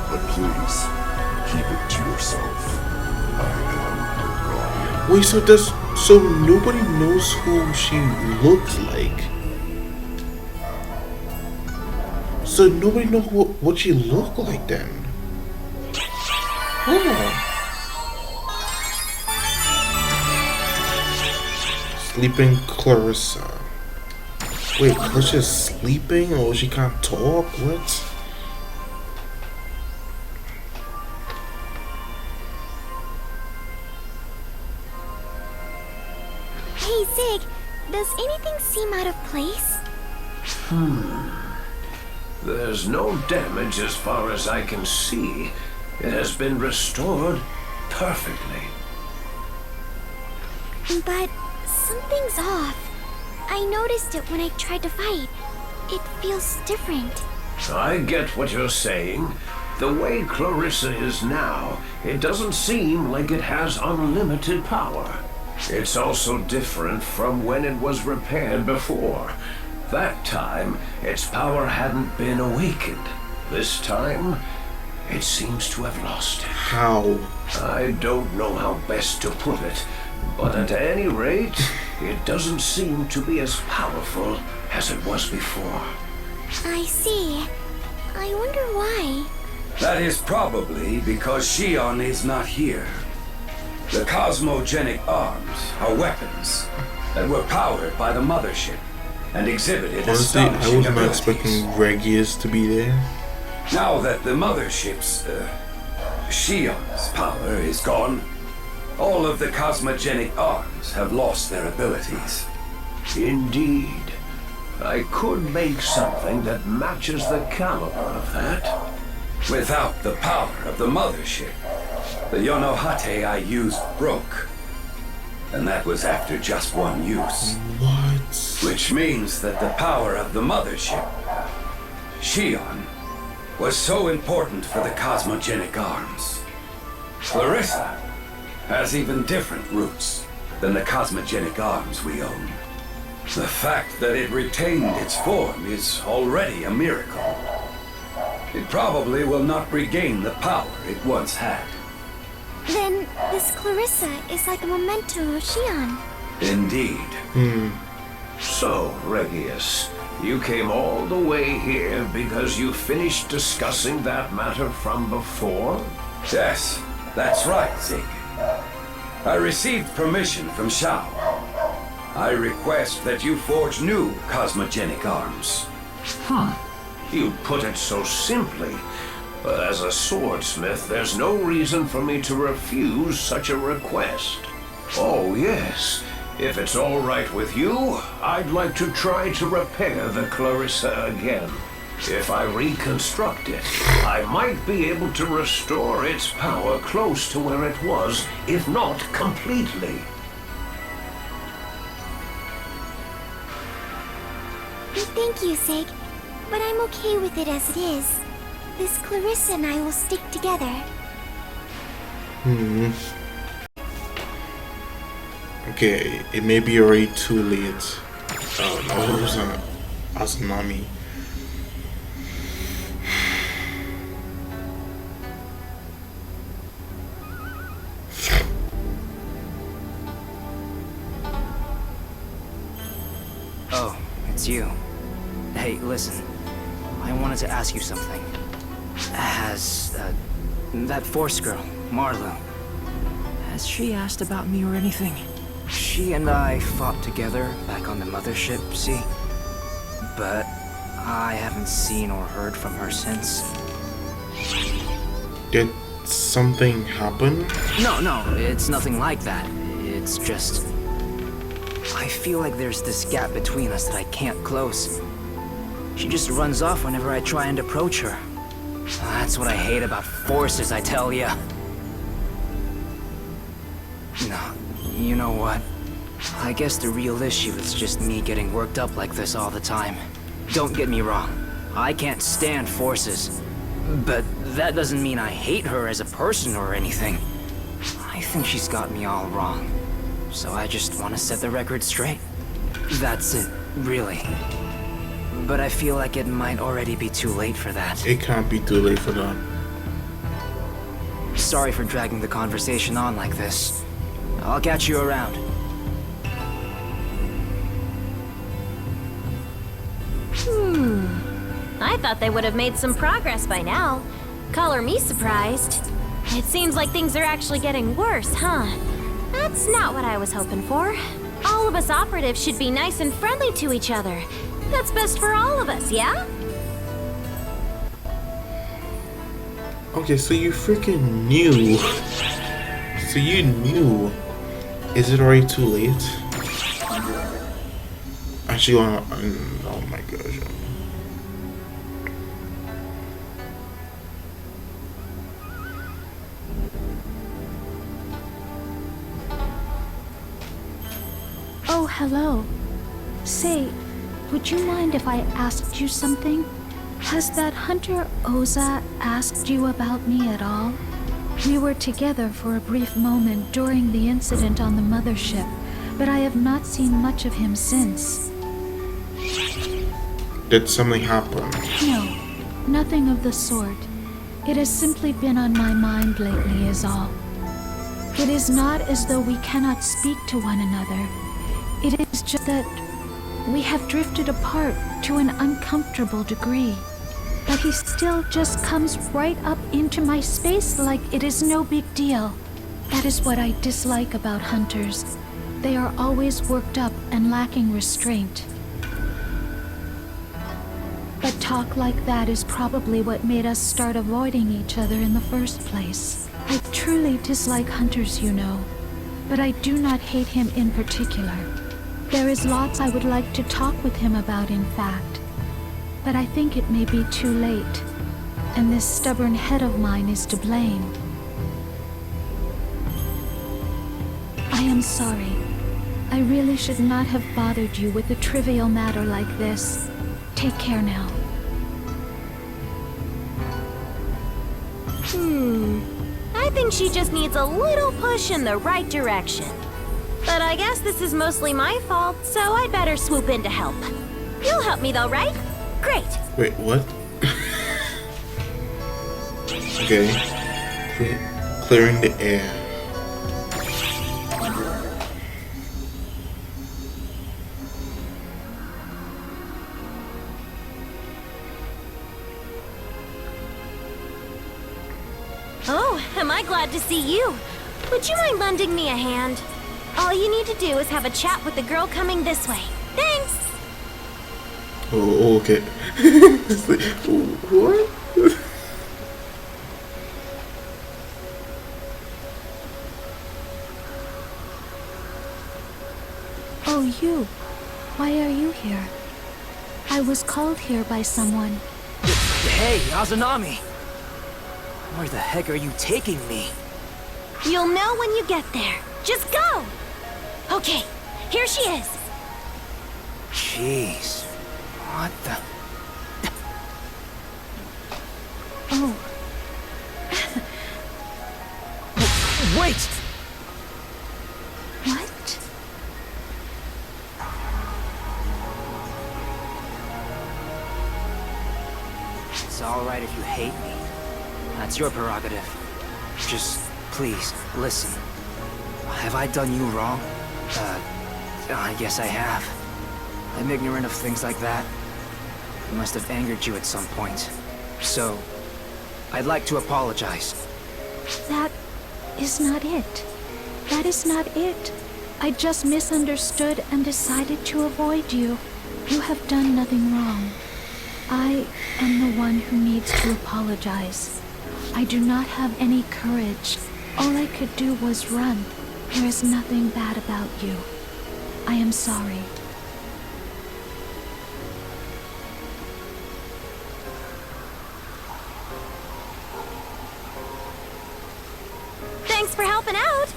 but please, keep it to yourself. I am her guardian. Wait, so nobody knows who she looks like? So nobody knows what she looked like then? Oh. Sleeping Clarissa. Wait, Clarissa's sleeping or she can't talk? What? Hey, Zig, does anything seem out of place? There's no damage as far as I can see. It has been restored perfectly. But something's off. I noticed it when I tried to fight. It feels different. I get what you're saying. The way Clarissa is now, it doesn't seem like it has unlimited power. It's also different from when it was repaired before. That time, its power hadn't been awakened. This time, it seems to have lost it. How? I don't know how best to put it, but at any rate, it doesn't seem to be as powerful as it was before. I see. I wonder why. That is probably because Shion is not here. The cosmogenic arms are weapons that were powered by the mothership and exhibited Honestly, I astonishing was not abilities. expecting Regius to be there. Now that the mothership's, Shion's power is gone, all of the cosmogenic arms have lost their abilities. Indeed. I could make something that matches the caliber of that. Without the power of the mothership, the Yonohate I used broke. And that was after just one use. What? Which means that the power of the mothership, Shion, was so important for the cosmogenic arms. Clarissa has even different roots than the cosmogenic arms we own. The fact that it retained its form is already a miracle. It probably will not regain the power it once had. Then this Clarissa is like a memento of Shion. Indeed. So, Regius, you came all the way here because you finished discussing that matter from before? Yes, that's right, Zig. I received permission from Shao. I request that you forge new cosmogenic arms. You put it so simply, but as a swordsmith, there's no reason for me to refuse such a request. Oh, yes. If it's all right with you, I'd like to try to repair the Clarissa again. If I reconstruct it, I might be able to restore its power close to where it was, if not completely. Thank you, Sig. But I'm okay with it as it is. This Clarissa and I will stick together. Okay, it may be already too late. Oh no, it was an Asanami. Oh, it's you. Hey, listen. I wanted to ask you something. Has, that Force girl, Marlo, has she asked about me or anything? She and I fought together back on the mothership, see? But I haven't seen or heard from her since. Did something happen? No, it's nothing like that. It's just... I feel like there's this gap between us that I can't close. She just runs off whenever I try and approach her. That's what I hate about forces, I tell ya. No, you know what? I guess the real issue is just me getting worked up like this all the time. Don't get me wrong. I can't stand forces. But that doesn't mean I hate her as a person or anything. I think she's got me all wrong. So I just want to set the record straight. That's it, really. But I feel like it might already be too late for that. It can't be too late for that. Sorry for dragging the conversation on like this. I'll catch you around. I thought they would have made some progress by now. Color me surprised. It seems like things are actually getting worse, huh? That's not what I was hoping for. All of us operatives should be nice and friendly to each other. That's best for all of us, yeah? Okay, so you freaking knew. So you knew. Is it already too late? Actually, oh my gosh. Oh, hello. Say, would you mind if I asked you something? Has that Hunter Oza asked you about me at all? We were together for a brief moment during the incident on the mothership, but I have not seen much of him since. Did something happen? No, nothing of the sort. It has simply been on my mind lately is all. It is not as though we cannot speak to one another. It is just that we have drifted apart to an uncomfortable degree. But he still just comes right up into my space like it is no big deal. That is what I dislike about hunters. They are always worked up and lacking restraint. But talk like that is probably what made us start avoiding each other in the first place. I truly dislike hunters, you know, but I do not hate him in particular. There is lots I would like to talk with him about, in fact. But I think it may be too late, and this stubborn head of mine is to blame. I am sorry. I really should not have bothered you with a trivial matter like this. Take care now. I think she just needs a little push in the right direction. But I guess this is mostly my fault, so I'd better swoop in to help. You'll help me though, right? Great. Wait, what? Okay. Clearing the air. Oh, am I glad to see you. Would you mind lending me a hand? All you need to do is have a chat with the girl coming this way. Thanks! Oh, okay. It's like, what? Oh, you. Why are you here? I was called here by someone. Hey, Azanami! Where the heck are you taking me? You'll know when you get there. Just go! Okay, here she is. Jeez. What the... Oh. Wait! What? It's alright if you hate me. That's your prerogative. Just, please, listen. Have I done you wrong? I guess I have. I'm ignorant of things like that. I must have angered you at some point. So, I'd like to apologize. That is not it. That is not it. I just misunderstood and decided to avoid you. You have done nothing wrong. I am the one who needs to apologize. I do not have any courage. All I could do was run. There is nothing bad about you. I am sorry. Thanks for helping out.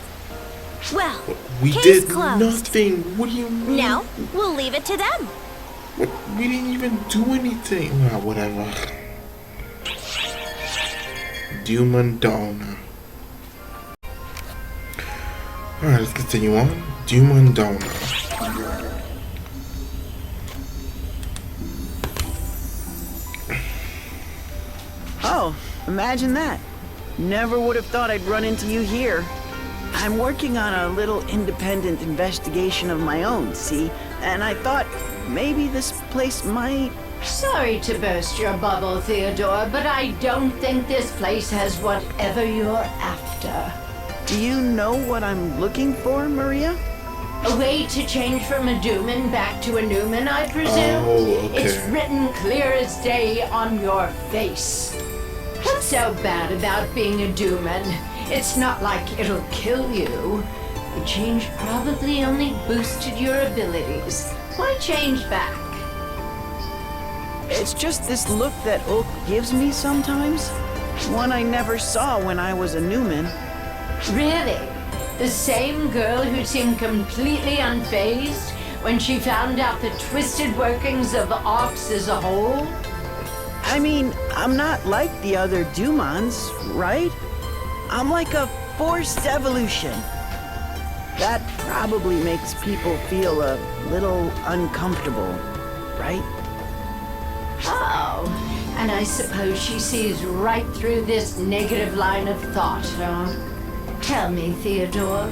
Well, We case did closed. nothing. What do you mean? Now, we'll leave it to them. What? We didn't even do anything. Well, whatever. Doom and Downer. Alright, let's continue on. Doom and Downer. Oh, imagine that. Never would have thought I'd run into you here. I'm working on a little independent investigation of my own, see? And I thought maybe this place might... Sorry to burst your bubble, Theodore, but I don't think this place has whatever you're after. Do you know what I'm looking for, Maria? A way to change from a Dooman back to a Newman, I presume? Oh, okay. It's written clear as day on your face. What's so bad about being a Dooman? It's not like it'll kill you. The change probably only boosted your abilities. Why change back? It's just this look that Oak gives me sometimes. One I never saw when I was a Newman. Really? The same girl who seemed completely unfazed when she found out the twisted workings of ARCs as a whole? I mean, I'm not like the other Dumans, right? I'm like a forced evolution. That probably makes people feel a little uncomfortable, right? Oh, and I suppose she sees right through this negative line of thought, huh? Tell me, Theodore,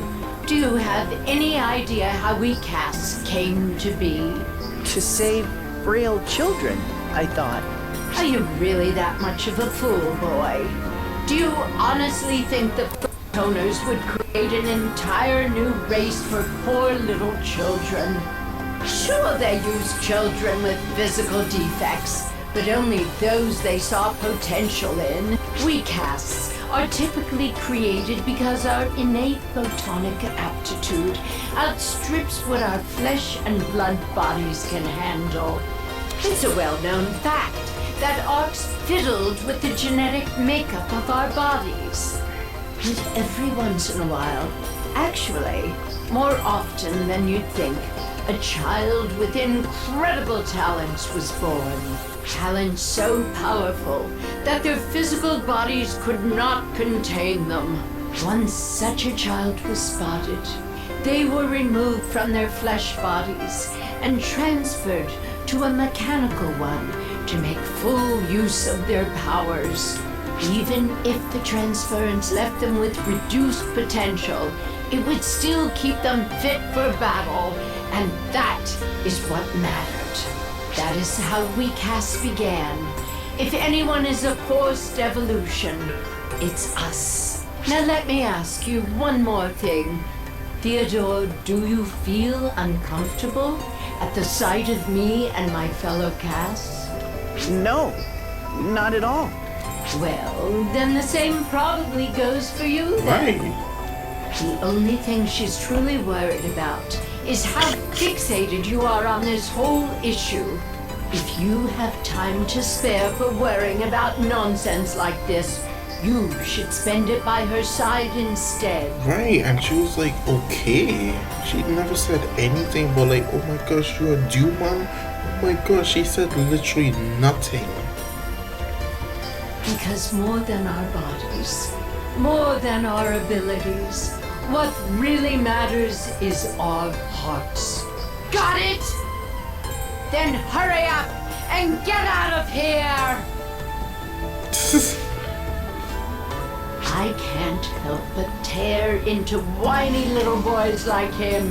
do you have any idea how we casts came to be? To save frail children, I thought. Are you really that much of a fool, boy? Do you honestly think the owners would create an entire new race for poor little children? Sure, they use children with physical defects, but only those they saw potential in. We casts are typically created because our innate photonic aptitude outstrips what our flesh and blood bodies can handle. It's a well-known fact that ARCs fiddled with the genetic makeup of our bodies. And every once in a while, actually, more often than you'd think, a child with incredible talents was born. Talents so powerful that their physical bodies could not contain them. Once such a child was spotted, they were removed from their flesh bodies and transferred to a mechanical one to make full use of their powers. Even if the transference left them with reduced potential, it would still keep them fit for battle, and that is what mattered. That is how we casts began. If anyone is a forced evolution, it's us. Now let me ask you one more thing. Theodore, do you feel uncomfortable at the sight of me and my fellow casts? No, not at all. Well, then the same probably goes for you then. Right. The only thing she's truly worried about is how fixated you are on this whole issue. If you have time to spare for worrying about nonsense like this, you should spend it by her side instead. Right, and she was like, okay. She never said anything but like, oh my gosh, you're a Duman? Oh my gosh, she said literally nothing. Because more than our bodies, more than our abilities, what really matters is our hearts. Got it? Then hurry up and get out of here! I can't help but tear into whiny little boys like him,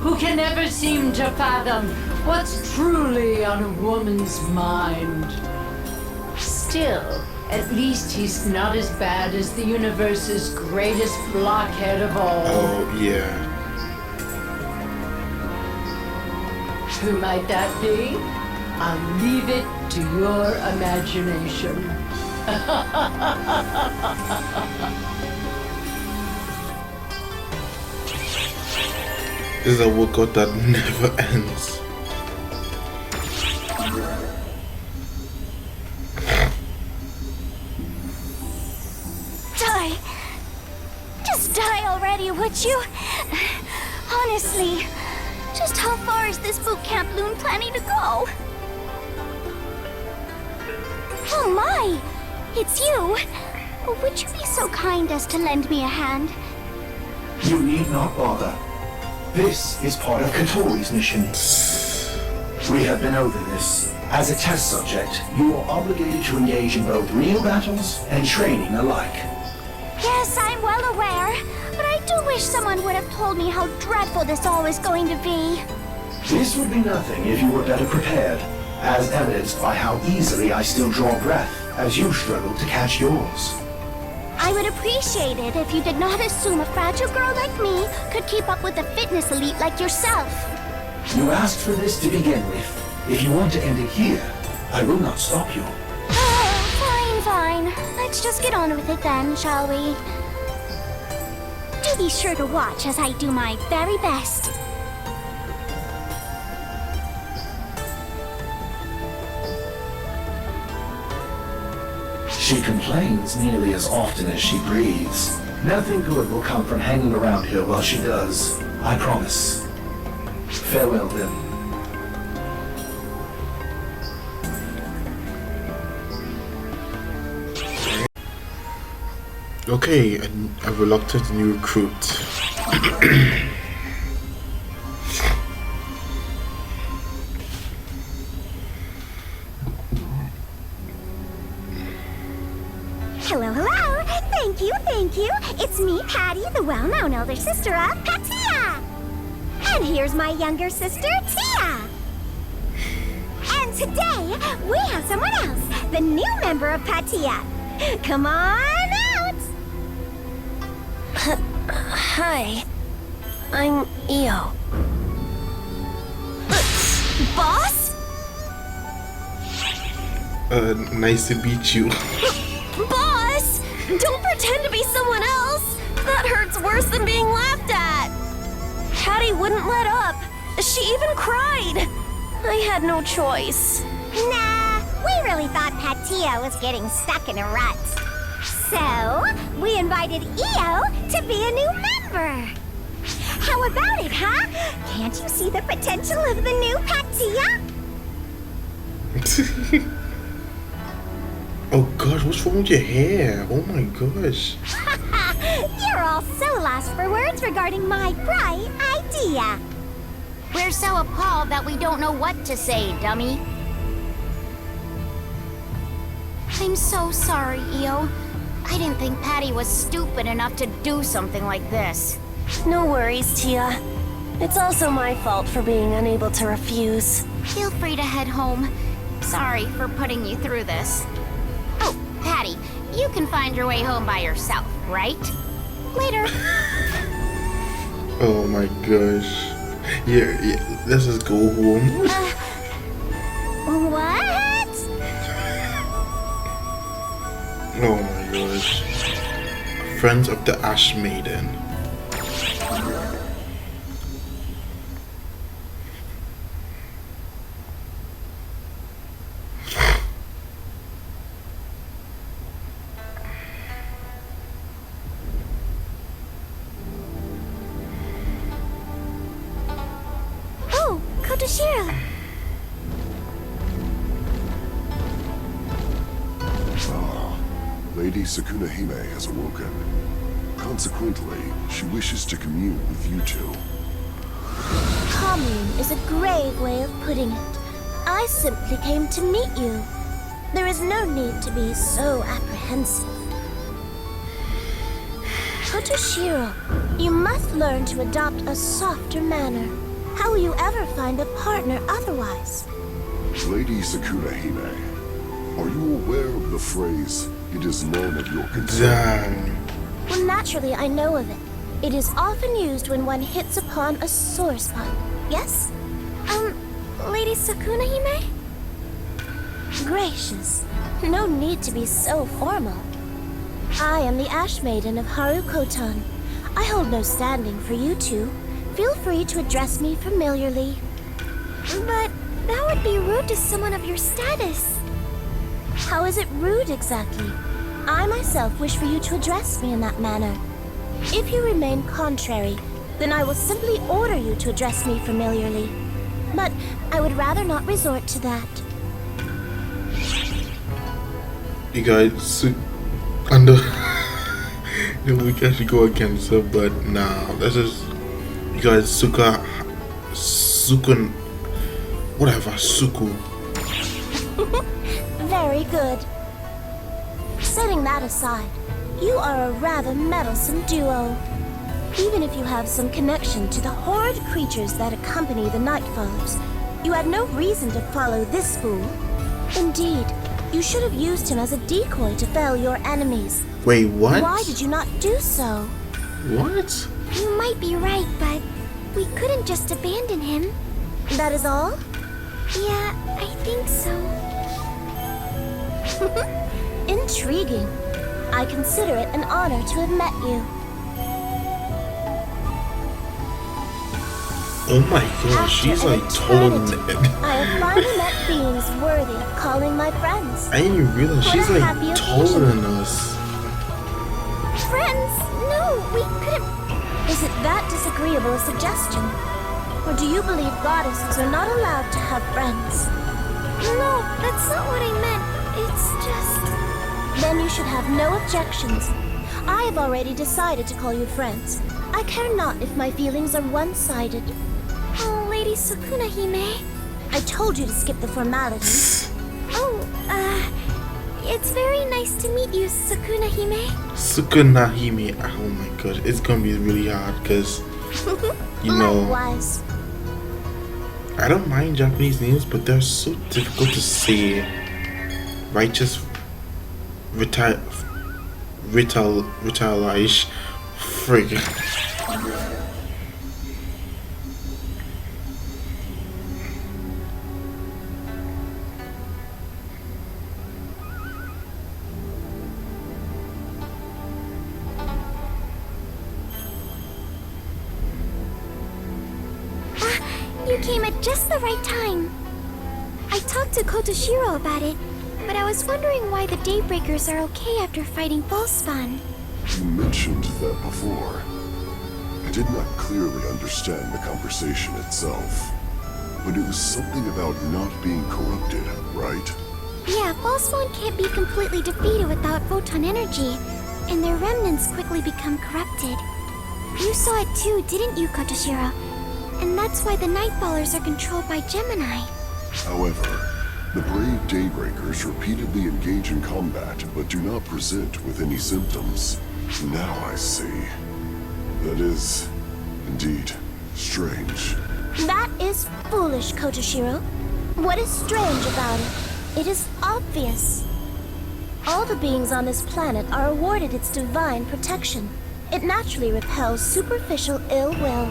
who can never seem to fathom what's truly on a woman's mind. Still, at least he's not as bad as the universe's greatest blockhead of all. Oh, yeah. Who might that be? I'll leave it to your imagination. This is a workout that never ends. Die! Just die already, would you? Honestly, just how far is this boot camp loon planning to go? Oh my! It's you! Would you be so kind as to lend me a hand? You need not bother. This is part of Katori's mission. We have been over this. As a test subject, you are obligated to engage in both real battles and training alike. Yes, I'm well aware, but I do wish someone would have told me how dreadful this all is going to be. This would be nothing if you were better prepared, as evidenced by how easily I still draw breath as you struggle to catch yours. I would appreciate it if you did not assume a fragile girl like me could keep up with a fitness elite like yourself. You asked for this to begin with. If you want to end it here, I will not stop you. Fine. Let's just get on with it then, shall we? Do be sure to watch as I do my very best. She complains nearly as often as she breathes. Nothing good will come from hanging around here while she does. I promise. Farewell, then. Okay, a reluctant new recruit. Hello, hello! Thank you! It's me, Patty, the well-known elder sister of Patia! And here's my younger sister, Tia! And today, we have someone else, the new member of Patia! Come on out! Hi. I'm Io. Boss? Nice to meet you. Boss! Don't pretend to be someone else! That hurts worse than being laughed at! Patty wouldn't let up. She even cried. I had no choice. Nah, we really thought Patia was getting stuck in a rut. So, we invited Io to be a new member. How about it, huh? Can't you see the potential of the new Patia? Oh gosh, what's wrong with your hair? Oh my gosh. You're all so lost for words regarding my bright idea. We're so appalled that we don't know what to say, dummy. I'm so sorry, Io. I didn't think Patty was stupid enough to do something like this. No worries, Tia. It's also my fault for being unable to refuse. Feel free to head home. Sorry for putting you through this. Oh, Patty, you can find your way home by yourself, right? Later. Oh my gosh. Yeah, let's just go home. What? Oh my gosh. Friends of the ASHMAIDEN. Oh, Kotoshiro. Lady Sakunahime has awoken. Consequently, she wishes to commune with you two. Commune is a grave way of putting it. I simply came to meet you. There is no need to be so apprehensive. Kotoshiro, you must learn to adopt a softer manner. How will you ever find a partner otherwise? Lady Sakunahime, are you aware of the phrase, "It is none of your concern"? Well, naturally, I know of it. It is often used when one hits upon a sore spot. Yes? Lady Sakunahime? Gracious. No need to be so formal. I am the ASHMAIDEN of Harukotan. I hold no standing for you two. Feel free to address me familiarly. But that would be rude to someone of your status. How is it rude exactly? I myself wish for you to address me in that manner. If you remain contrary, then I will simply order you to address me familiarly. But I would rather not resort to that. You guys, under. We can actually go against her, but nah, let's just. You guys, Sukun. Whatever, Suku. Very good. Setting that aside, you are a rather meddlesome duo. Even if you have some connection to the horrid creatures that accompany the Nightfallers, you had no reason to follow this fool. Indeed, you should have used him as a decoy to fell your enemies. Wait, what? Why did you not do so? What? You might be right, but we couldn't just abandon him. That is all? Yeah, I think so. Intriguing. I consider it an honor to have met you. Oh my god, she's like taller than it. I have finally met beings worthy of calling my friends. I didn't even realize What she's a like happy taller occasion. than us. Friends? No, we couldn't. Is it that disagreeable a suggestion? Or do you believe goddesses are not allowed to have friends? No, that's not what I meant. It's just... Then you should have no objections. I have already decided to call you friends. I care not if my feelings are one-sided. Oh, Lady Sukuna Hime. I told you to skip the formalities. It's very nice to meet you, Sukuna Hime. Sukuna Hime. Oh my god, it's gonna be really hard because, you know, Likewise. I don't mind Japanese names, but they're so difficult to say. Righteous, Vitalish, frig. You came at just the right time. I talked to Kotoshiro about it, but I was wondering why the Daybreakers are okay after fighting Falspawn. You mentioned that before. I did not clearly understand the conversation itself, but it was something about not being corrupted, right? Yeah, Falspawn can't be completely defeated without photon energy, and their remnants quickly become corrupted. You saw it too, didn't you, Kotoshiro? And that's why the Nightfallers are controlled by Gemini. However, the brave Daybreakers repeatedly engage in combat, but do not present with any symptoms. Now I see. That is, indeed, strange. That is foolish, Kotoshiro. What is strange about it? It is obvious. All the beings on this planet are awarded its divine protection. It naturally repels superficial ill will.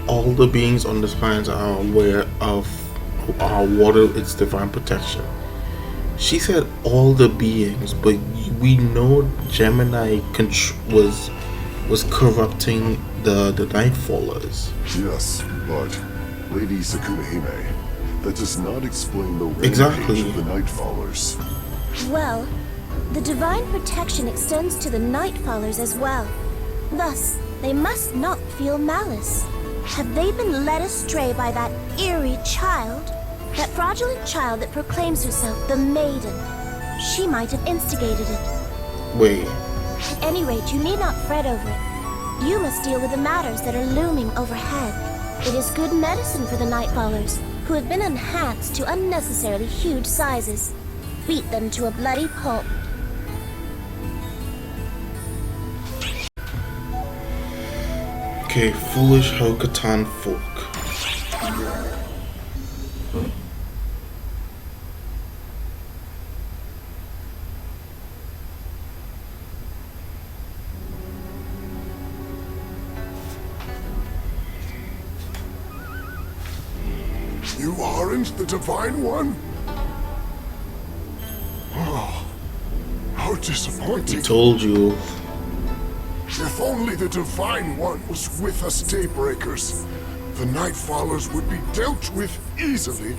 All the beings on this planet are aware of our water, its divine protection. She said all the beings, but we know Gemini was corrupting the Nightfallers. Yes, but Lady Sukuna Hime, that does not explain the rampage Exactly. of the Nightfallers. Well, the divine protection extends to the Nightfallers as well. Thus, they must not feel malice. Have they been led astray by that eerie child? That fraudulent child that proclaims herself the Maiden. She might have instigated it. Wait, At any rate, you need not fret over it. You must deal with the matters that are looming overhead. It is good medicine for the Nightfallers, who have been enhanced to unnecessarily huge sizes. Beat them to a bloody pulp. okay, foolish Hokatan folk. You aren't the Divine One? Oh, how disappointing. I told you. If only the Divine One was with us Daybreakers, the Nightfallers would be dealt with easily.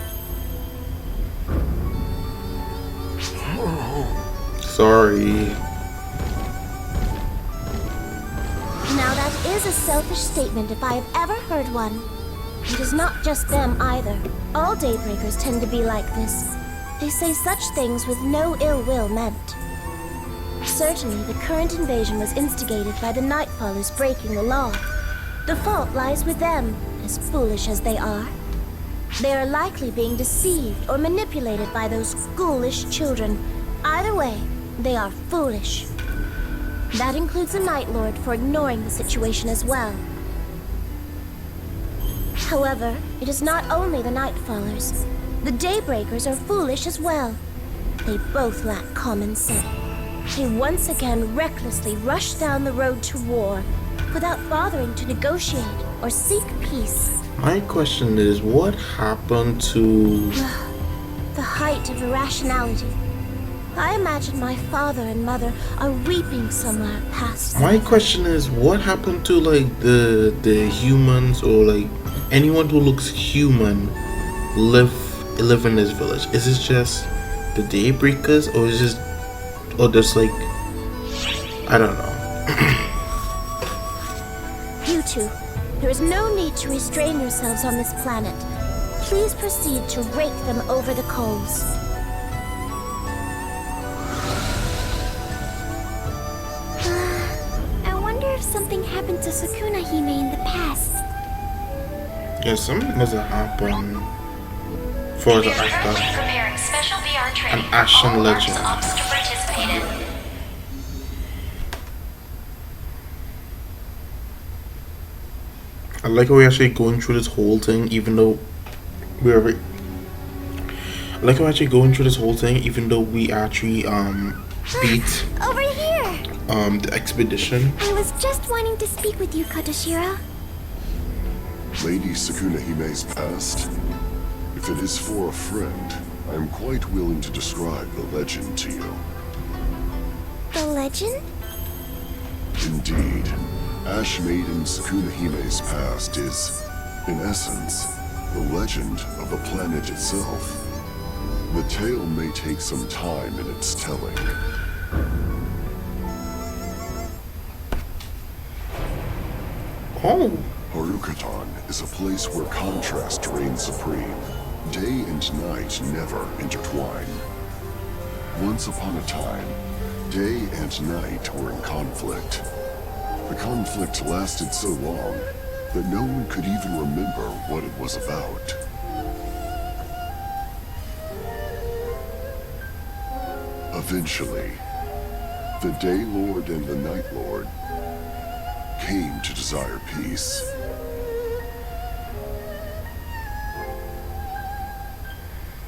Oh. Sorry. Now that is a selfish statement if I have ever heard one. It is not just them either. All Daybreakers tend to be like this. They say such things with no ill will meant. Certainly, the current invasion was instigated by the Nightfallers breaking the law. The fault lies with them, as foolish as they are. They are likely being deceived or manipulated by those ghoulish children. Either way, they are foolish. That includes the Night Lord for ignoring the situation as well. However, it is not only the Nightfallers. The Daybreakers are foolish as well. They both lack common sense. They once again recklessly rush down the road to war without bothering to negotiate or seek peace. My question is, what happened to... The height of irrationality. I imagine my father and mother are weeping somewhere past. My question is, what happened to like the humans or like anyone who looks human live in this village? Is this just the Daybreakers, or is this, or there's like, I don't know. You two, there is no need to restrain yourselves on this planet. Please proceed to rake them over the coals. I wonder if something happened to Sukuna Hime in the past. Yeah, something must have happened for the actor. Preparing special VR training An Ashen legend. to participate in. I like how we're actually going through this whole thing, even though we're. I like how we're actually going through this whole thing, even though we actually beat Over here! the expedition. I was just wanting to speak with you, Kotoshiro. Lady Sukuna Hime's past? If it is for a friend, I am quite willing to describe the legend to you. The legend? Indeed. ASHMAIDEN Sukuna Hime's past is, in essence, the legend of the planet itself. The tale may take some time in its telling. Oh. Harukaton is a place where contrast reigns supreme. Day and night never intertwine. Once upon a time, day and night were in conflict. The conflict lasted so long that no one could even remember what it was about. Eventually, the Day Lord and the Night Lord came to desire peace.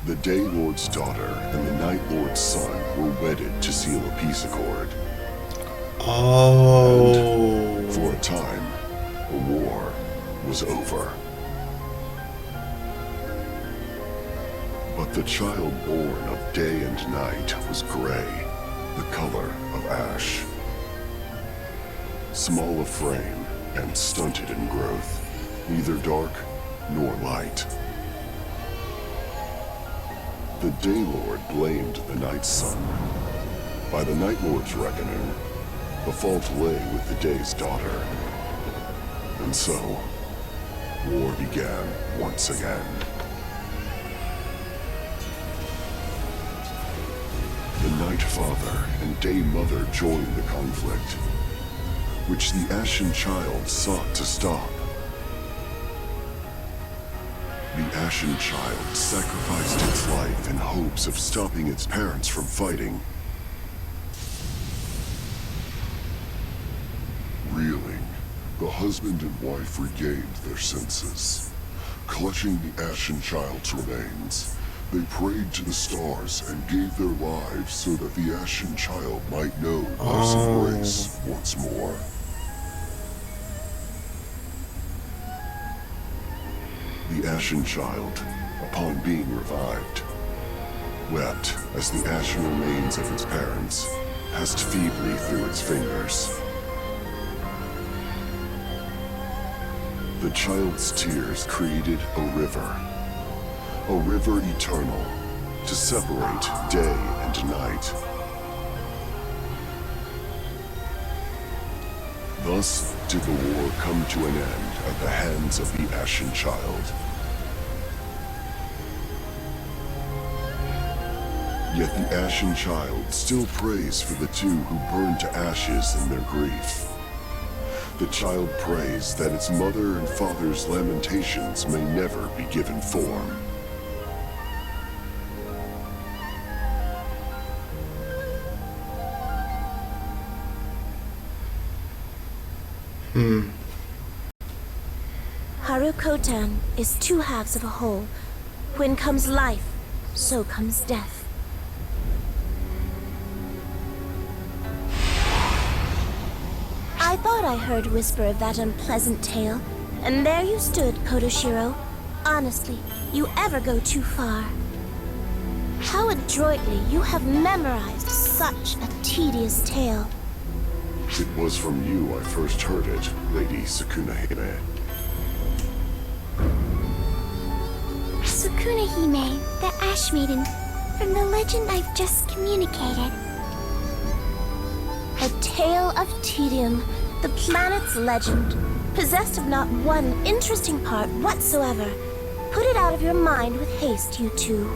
The Day Lord's daughter and the Night Lord's son were wedded to seal a peace accord. Oh. And for a time, the war was over. But the child born of day and night was gray, the color of ash. Small of frame and stunted in growth, neither dark nor light. The Day Lord blamed the Night's son. By the Night Lord's reckoning, the fault lay with the Day's daughter. And so, war began once again. The Night Father and Day Mother joined the conflict, which the Ashen Child sought to stop. The Ashen Child sacrificed its life in hopes of stopping its parents from fighting. Reeling, the husband and wife regained their senses. Clutching the Ashen Child's remains, they prayed to the stars and gave their lives so that the Ashen Child might know love's embrace once more. The Ashen Child, upon being revived, wept as the ashen remains of its parents passed feebly through its fingers. The child's tears created a river eternal, to separate day and night. Thus did the war come to an end at the hands of the Ashen Child. Yet the Ashen Child still prays for the two who burned to ashes in their grief. The child prays that its mother and father's lamentations may never be given form. Harukotan is two halves of a whole. When comes life, so comes death. I thought I heard whisper of that unpleasant tale, and there you stood, Kotoshiro. Honestly, you ever go too far. How adroitly you have memorized such a tedious tale. It was from you I first heard it, Lady Sukuna Hime. Sukuna Hime, the Ash Maiden, from the legend I've just communicated. A tale of tedium, the planet's legend, possessed of not one interesting part whatsoever. Put it out of your mind with haste, you two.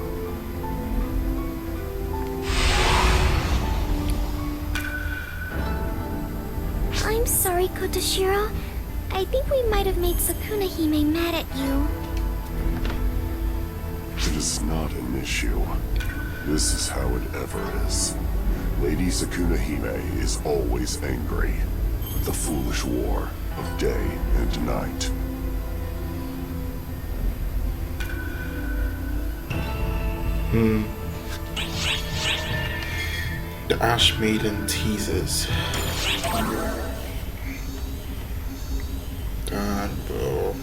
I'm sorry, Kotoshiro. I think we might have made Sukuna Hime mad at you. It is not an issue. This is how it ever is. Lady Sukuna Hime is always angry. The foolish war of day and night. The Ash Maiden teases. God, bro.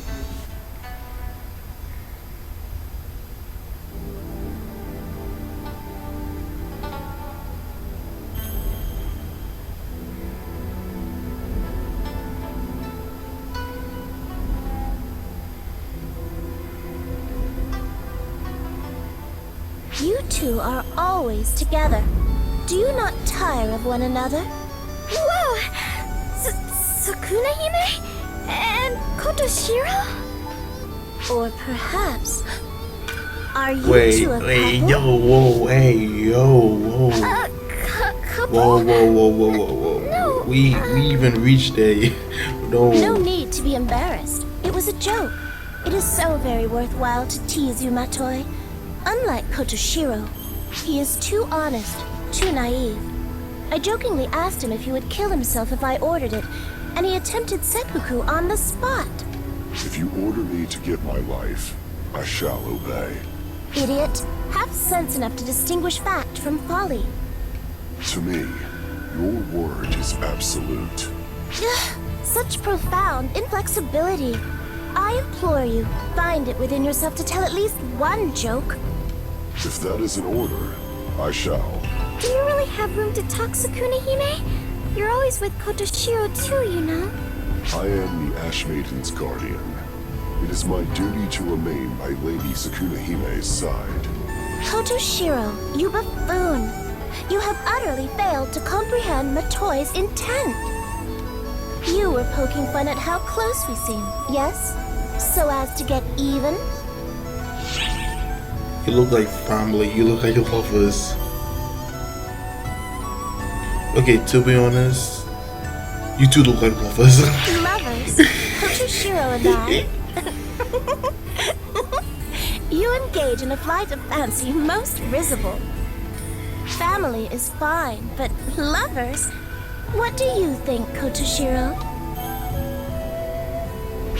You two are always together. Do you not tire of one another? Whoa! Sukuna Hime? And Kotoshiro? Or perhaps... Are you Wait, two a couple? yo, whoa, hey, yo, whoa. Couple? Whoa. No, We even reached there. No. No need to be embarrassed. It was a joke. It is so very worthwhile to tease you, my toy. Unlike Kotoshiro, he is too honest, too naive. I jokingly asked him if he would kill himself if I ordered it, and he attempted seppuku on the spot. If you order me to give my life, I shall obey. Idiot, have sense enough to distinguish fact from folly. To me, your word is absolute. Ugh, such profound inflexibility. I implore you, find it within yourself to tell at least one joke. If that is an order, I shall. Do you really have room to talk, Sukuna Hime? You're always with Kotoshiro too, you know. I am the Ash Maiden's guardian. It is my duty to remain by Lady Sukuna Hime's side. Kotoshiro, you buffoon. You have utterly failed to comprehend Matoi's intent. You were poking fun at how close we seem, yes? So as to get even? You look like family, you look like lovers. Okay, to be honest, you two look like lovers. Lovers? Kotoshiro and I? You engage in a flight of fancy most risible. Family is fine, but lovers? What do you think, Kotoshiro?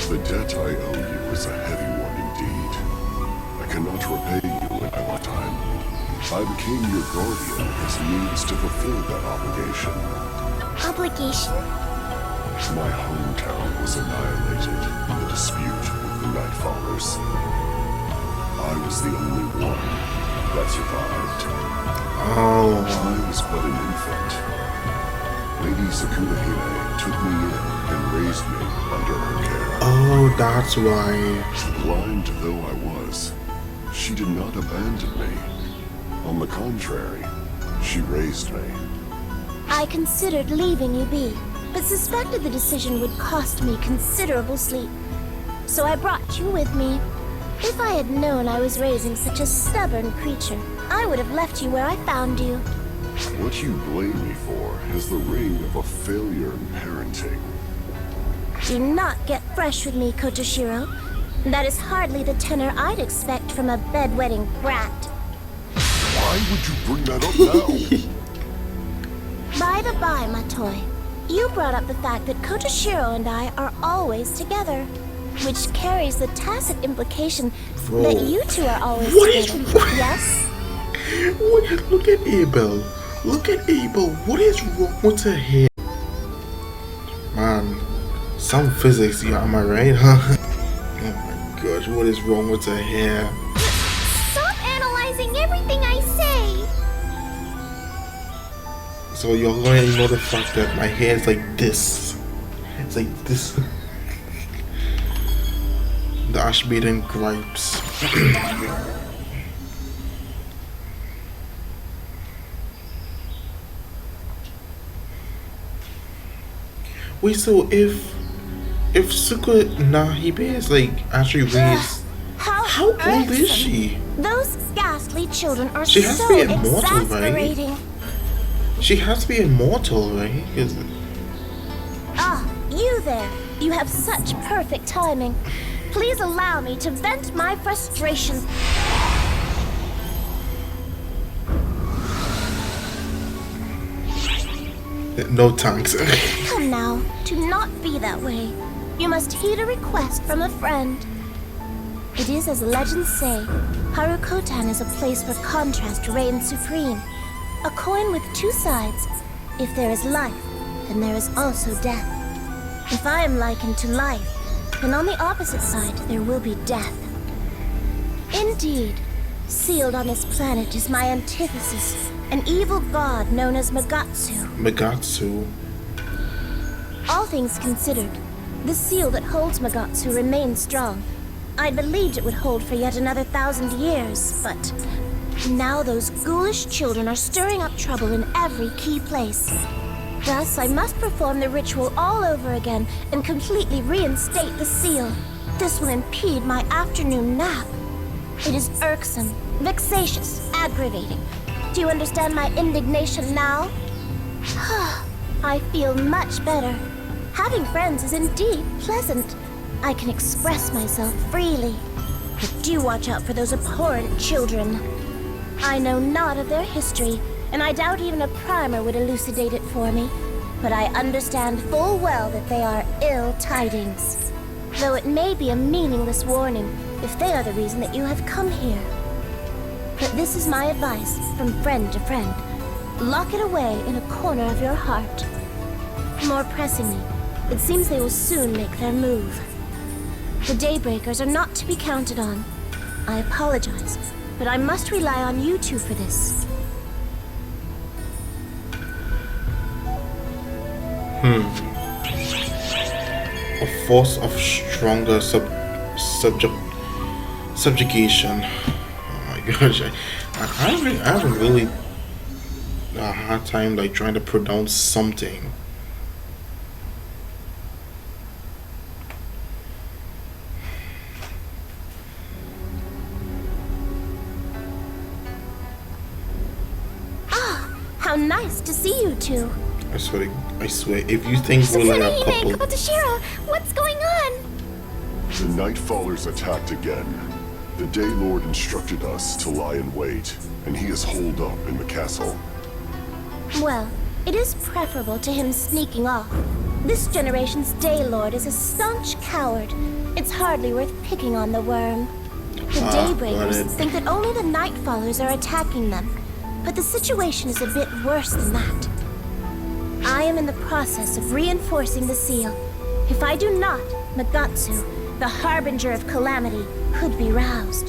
The debt I owe you is a heavy one indeed. I cannot repay you in my lifetime. I became your guardian as means to fulfill that obligation. Obligation? My hometown was annihilated in the dispute with the Nightfallers. I was the only one that survived. Oh. I was but an infant. Lady Sukuna Hime took me in and raised me under her care. Oh, that's why. Blind though I was, she did not abandon me. On the contrary, she raised me. I considered leaving you be, but suspected the decision would cost me considerable sleep. So I brought you with me. If I had known I was raising such a stubborn creature, I would have left you where I found you. What you blame me for has the ring of a failure in parenting. Do not get fresh with me, Kotoshiro. That is hardly the tenor I'd expect from a bedwetting brat. Why would you bring that up now? By the by, my toy, you brought up the fact that Kotoshiro and I are always together, which carries the tacit implication that you two are always together. Yes? Look at Abel. Look at Abel. What is wrong with her hair? Man, some physics, yeah, am I right, huh? Oh my gosh, what is wrong with her hair? Stop analyzing everything I say! So you're going to ignore the fact that my hair is like this. It's like this. the ASHMAIDEN gripes. Wait, so if Suka Nahibe is like actually raised, how old is she? Those ghastly children are She has to so be immortal, exasperating. right? She has to be immortal, right? Ah, you there. You have such perfect timing. Please allow me to vent my frustration. No thanks. Come now, do not be that way. You must heed a request from a friend. It is as legends say, Harukotan is a place where contrast reigns supreme. A coin with two sides. If there is life, then there is also death. If I am likened to life, then on the opposite side there will be death. Indeed, sealed on this planet is my antithesis, an evil god known as Magatsu. Magatsu. All things considered, the seal that holds Magatsu remains strong. I believed it would hold for yet another 1,000 years, but now those ghoulish children are stirring up trouble in every key place. Thus, I must perform the ritual all over again and completely reinstate the seal. This will impede my afternoon nap. It is irksome, vexatious, aggravating. Do you understand my indignation now? I feel much better. Having friends is indeed pleasant. I can express myself freely. But do watch out for those abhorrent children. I know naught of their history, and I doubt even a primer would elucidate it for me. But I understand full well that they are ill tidings. Though it may be a meaningless warning if they are the reason that you have come here. But this is my advice from friend to friend. Lock it away in a corner of your heart. More pressingly, it seems they will soon make their move. The Daybreakers are not to be counted on. I apologize, but I must rely on you two for this. A force of stronger subjugation. Oh my gosh, I haven't really a hard time like trying to pronounce something. How nice to see you two. I swear, if you think we're like a couple... Kotoshiro, what's going on? The Nightfallers attacked again. The Day Lord instructed us to lie in wait, and he is holed up in the castle. Well, it is preferable to him sneaking off. This generation's Day Lord is a staunch coward. It's hardly worth picking on the worm. The Daybreakers think that only the Nightfallers are attacking them, but the situation is a bit worse than that. I am in the process of reinforcing the seal. If I do not, Magatsu, the harbinger of calamity, could be roused.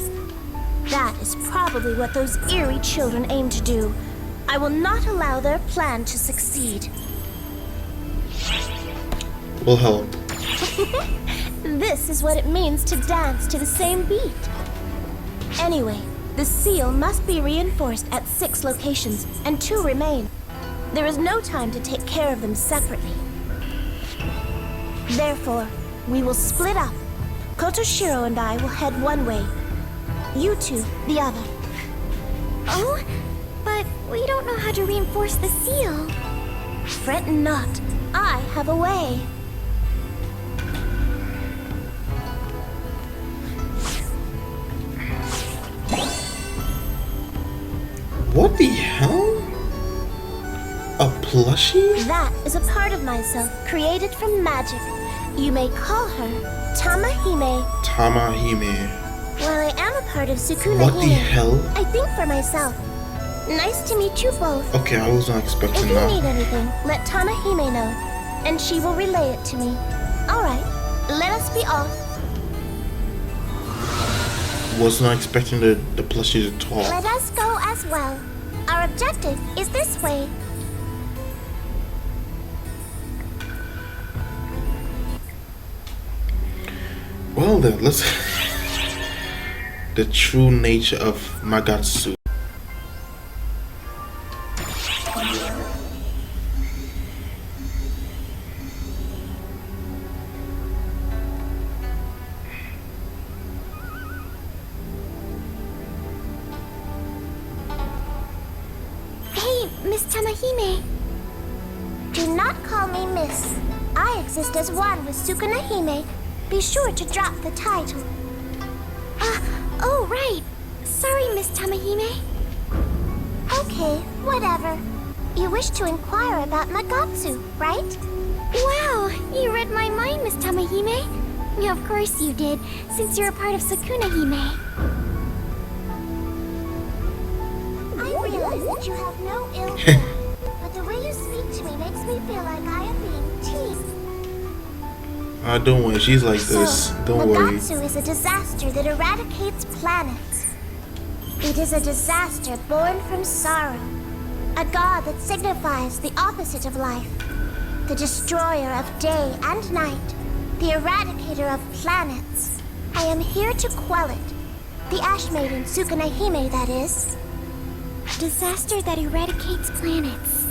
That is probably what those eerie children aim to do. I will not allow their plan to succeed. Will help. This is what it means to dance to the same beat. Anyway, the seal must be reinforced at 6 locations, and 2 remain. There is no time to take care of them separately. Therefore, we will split up. Kotoshiro and I will head one way. You two, the other. Oh, but we don't know how to reinforce the seal. Fret not. I have a way. What the hell? A plushie? That is a part of myself, created from magic. You may call her Tamahime. Tamahime. While I am a part of Sukuna What the Hime, hell? I think for myself. Nice to meet you both. Okay, I was not expecting If you that. need anything, let Tamahime know, and she will relay it to me. Alright, let us be off. Was not expecting the plushie to talk. Let us go as well. Our objective is this way. Well then, let's the true nature of Magatsu. Hey, Miss Tamahime. Do not call me Miss. I exist as one with Sukuna Hime. Be sure to drop the title. Oh, right. Sorry, Miss Tamahime. Okay, whatever. You wish to inquire about Magatsu, right? Wow, you read my mind, Miss Tamahime. Yeah, of course you did, since you're a part of Sukuna Hime. I realize that you have no ill will, but the way you speak to me makes me feel like I am being teased. Don't worry, she's like this. Don't worry. Magatsu is a disaster that eradicates planets. It is a disaster born from sorrow. A god that signifies the opposite of life. The destroyer of day and night. The eradicator of planets. I am here to quell it. The ASHMAIDEN Sukuna Hime, that is. Disaster that eradicates planets.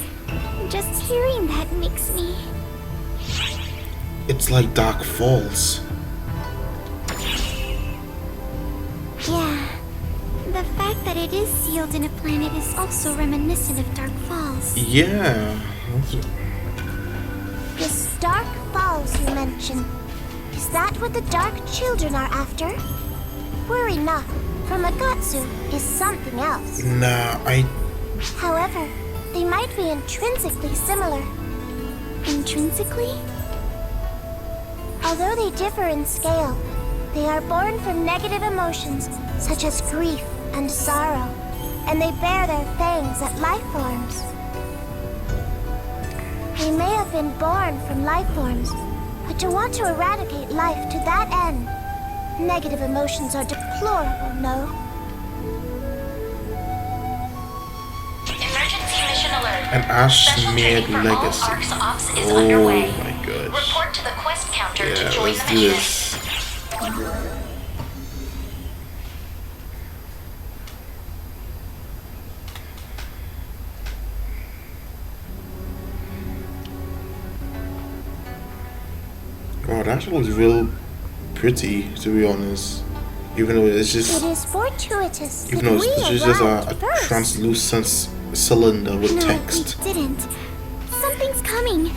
Just hearing that makes me... It's like Dark Falls. Yeah. The fact that it is sealed in a planet is also reminiscent of Dark Falls. Yeah. This Dark Falls you mention, is that what the Dark Children are after? Worry not, for Magatsu is something else. Nah, However, they might be intrinsically similar. Intrinsically? Although they differ in scale, they are born from negative emotions such as grief and sorrow, and they bear their fangs at life forms. They may have been born from life forms, but to want to eradicate life to that end, negative emotions are deplorable, no? Emergency mission alert. An ASHMAIDEN legacy. Oh my gosh. Report to the quest counter to Yeah, join let's the do mission. this. Wow, that actually looks real pretty, to be honest. Even though it's just, It is fortuitous even that though we it's just arrived a first. translucent cylinder with No, text. we didn't. Something's coming.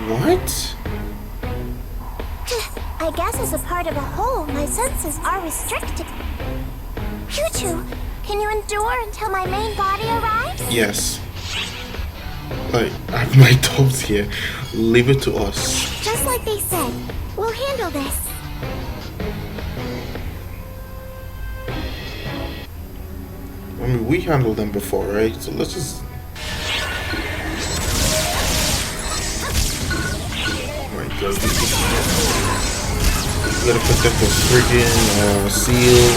What? I guess as a part of a whole, my senses are restricted. You two, can you endure until my main body arrives? Yes. Like, I have my doubts here. Leave it to us. Just like they said, we'll handle this. I mean, we handled them before, right? So let's just... Oh my god. We gotta protect the friggin' seal.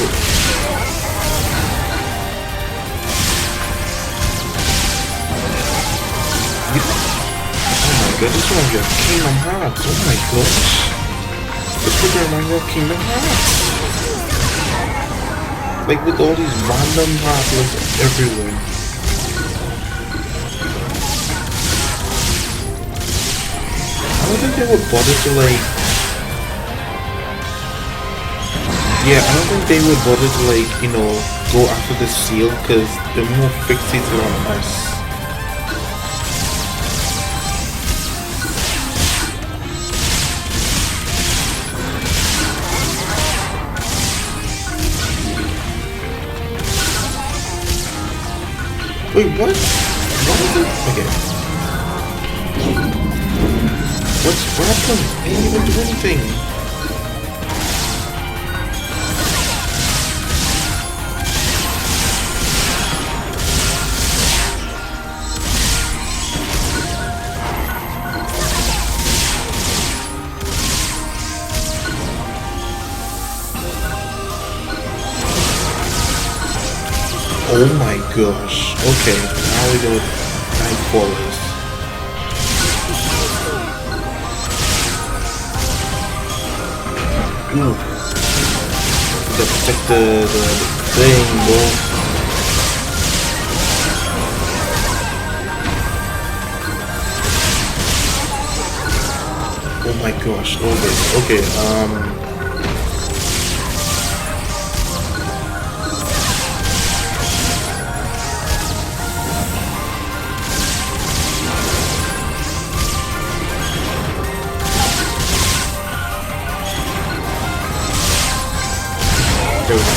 Oh my god, this reminds me of Kingdom Hearts. Oh my gosh. This friggin' reminds me of Kingdom Hearts. Like with all these random heartless everywhere. I don't think they would bother to like... Yeah, I don't think they would bother to like, you know, go after the seal because they're more fixated on us. Wait, what? What is it? Okay. What happened? I didn't even do anything. Oh my gosh. Okay, now we go Nightfallers. Ooh. To protect the thing, bro. Oh my gosh, okay, there we go.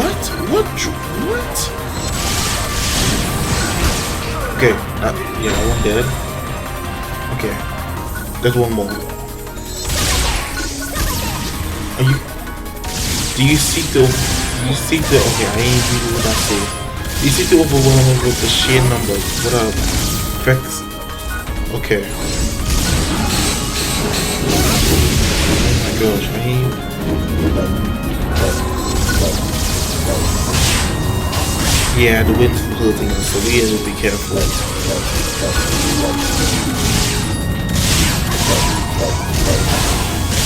What? Okay, yeah, that one dead. Okay, there's one more. Are you? Do you see the? Okay, I ain't reading what I say. Do you see the overwhelming with the sheer numbers? What are effects? Okay. Oh my gosh, I ain't. Yeah, the wind's hurting us, so we have to be careful.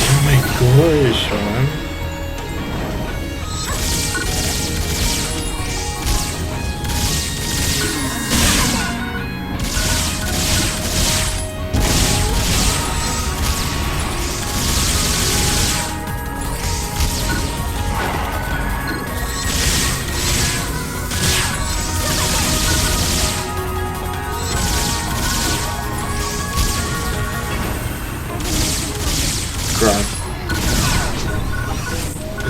Oh my gosh, man.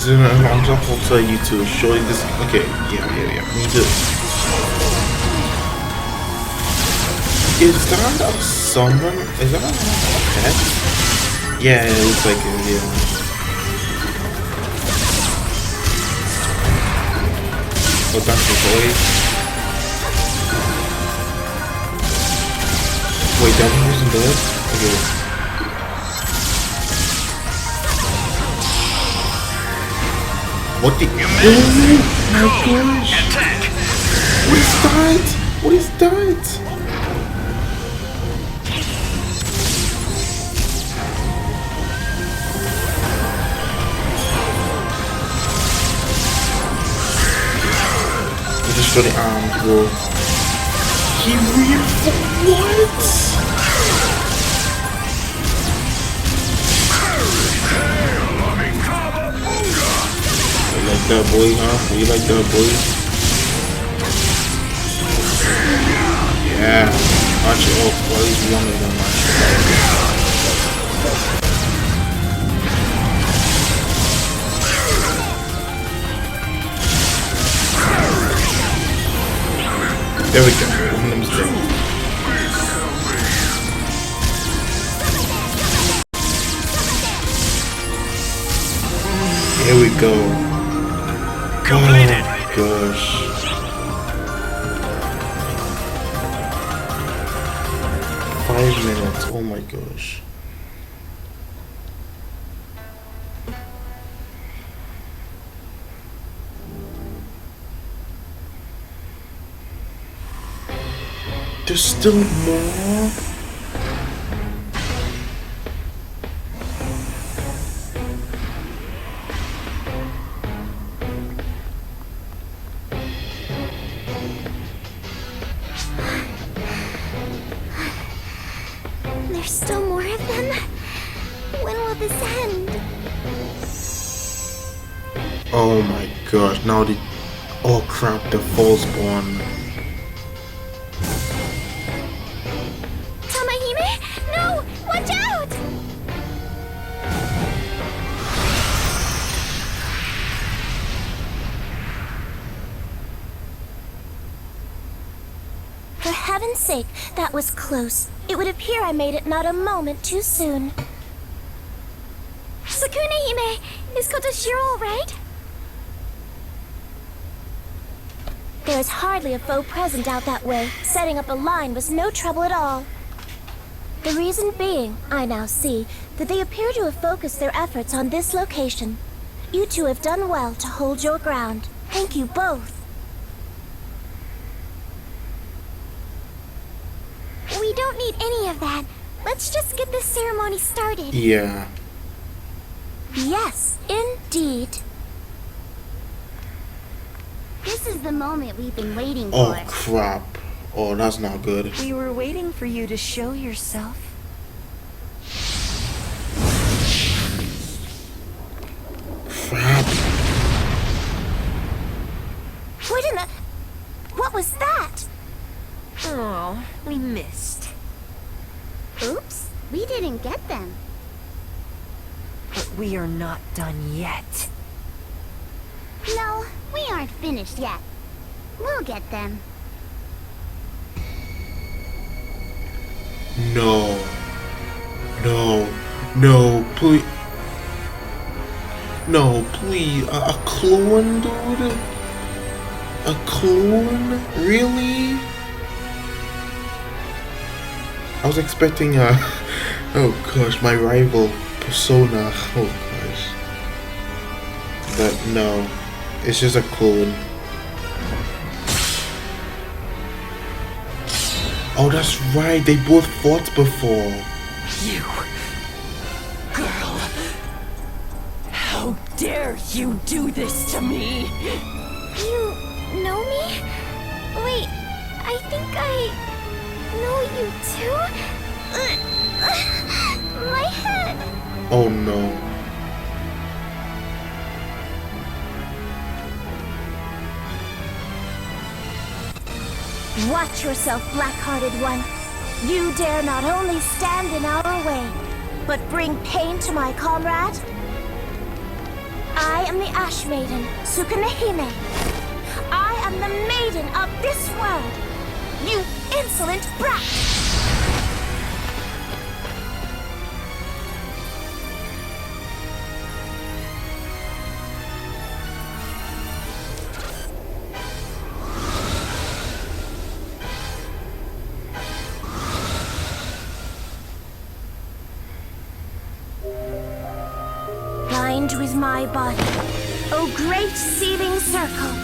I'm just going to tell you to show you this. Okay, yeah. We need to. Is that a summon? Is that a pet? Yeah, it looks like it, yeah. Oh, that's the boy. Wait, that one wasn't dead? Okay. What the? Oh my gosh! Attack! What is that? He just shot the arm, bro. He what? Like that, boy, huh? You like that, boy? Yeah. Watch it off. Well, at least one of them, there we go. One of them's dead. Here we go. Completed. Oh gosh. Five minutes. Oh my gosh. There's still more. There's still more of them? When will this end? Oh my gosh, now the... Oh crap, the Fallspawn. Tamahime? No! Watch out! For heaven's sake, that was close. It would appear I made it not a moment too soon. Sukune-hime! Is Kotoshiro all right? There is hardly a foe present out that way. Setting up a line was no trouble at all. The reason being, I now see, that they appear to have focused their efforts on this location. You two have done well to hold your ground. Thank you both. We don't don't need any of that. Let's just get this ceremony started. Yeah. Yes, indeed. This is the moment we've been waiting Oh for. crap. Oh, that's not good. We were waiting for you to show yourself. Crap. What in the... What was that? Oh, we missed. Oops, we didn't get them. But we are not done yet. No, we aren't finished yet. We'll get them. No. No. No, please. No, please. A clone, dude? A clone? Really? I was expecting a... Oh gosh, my rival Persona. Oh gosh. But no. It's just a clone. Oh, that's right. They both fought before. You... girl... How dare you do this to me? You know me? Wait, I think I know you too? My head! Oh no. Watch yourself, black-hearted one. You dare not only stand in our way, but bring pain to my comrade? I am the ASHMAIDEN, Tsukunehime. I am the maiden of this world. You insolent brat! Bind with my body, O great seething circle,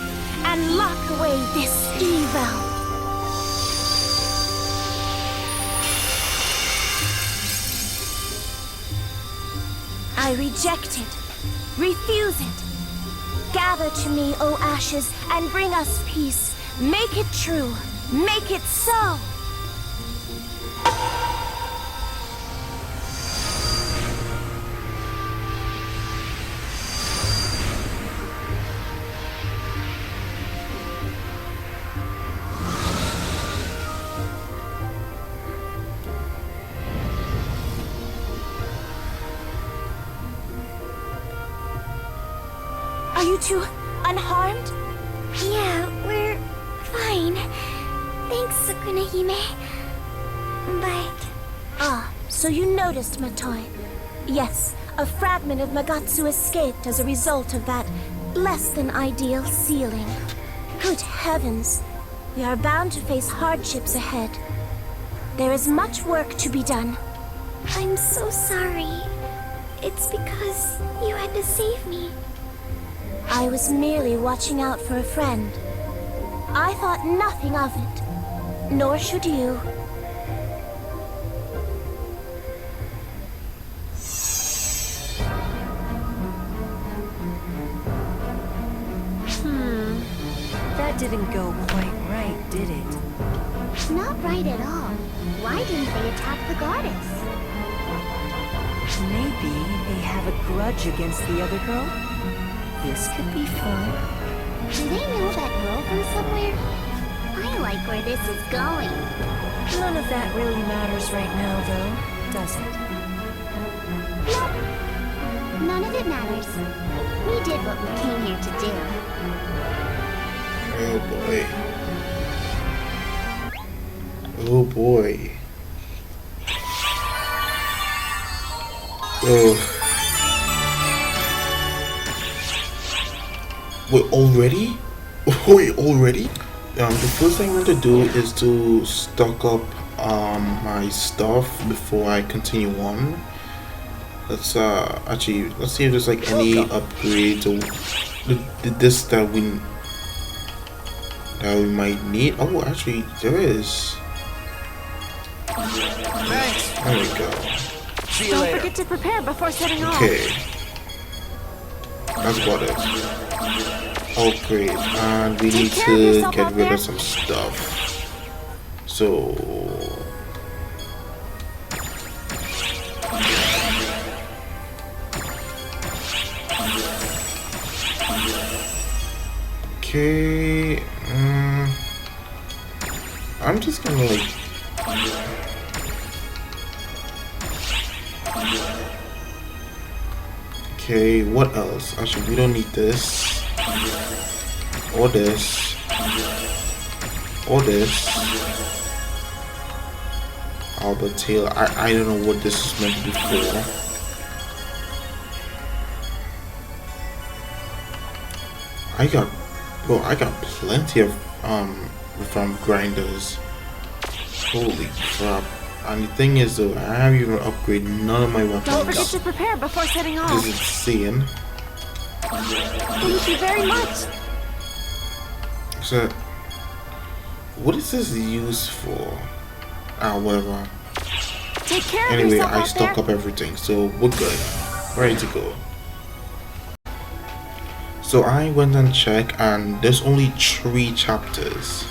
and lock away this evil. I reject it, refuse it. Gather to me, O ashes, and bring us peace. Make it true, make it so. Are you two unharmed? Yeah, we're fine. Thanks, Tsukunehime. But... Ah, so you noticed, Matoi. Yes, a fragment of Magatsu escaped as a result of that less-than-ideal sealing. Good heavens, we are bound to face hardships ahead. There is much work to be done. I'm so sorry. It's because you had to save me. I was merely watching out for a friend. I thought nothing of it, nor should you. That didn't go quite right, did it? Not right at all. Why didn't they attack the goddess? Maybe they have a grudge against the other girl? This could be fun. Do they know that girl from somewhere? I like where this is going. None of that really matters right now, though, does it? Nope. None of it matters. We did what we came here to do. Oh boy. Oh boy. Oh. Wait, already? Wait, already? The first thing I want to do is to stock up my stuff before I continue on. Let's actually let's see if there's like any upgrades or this that we might need. Oh, actually there is. There we go. Don't forget to prepare before setting off. Okay. That's got it. Oh great, and we need to get rid of some stuff. So okay, I'm just gonna like okay, what else? Actually, we don't need this. Or this. Or this. Albert Tail. I don't know what this is meant to be for. I got plenty of from grinders. Holy crap. And the thing is though, I haven't even upgraded none of my weapons. Don't forget to prepare before setting off. This is insane. Thank you very much. So, what is this used for? Ah, whatever. Take care Anyway, of yourself I stock up everything, so we're good. Ready to go. So I went and checked, and there's only 3 chapters.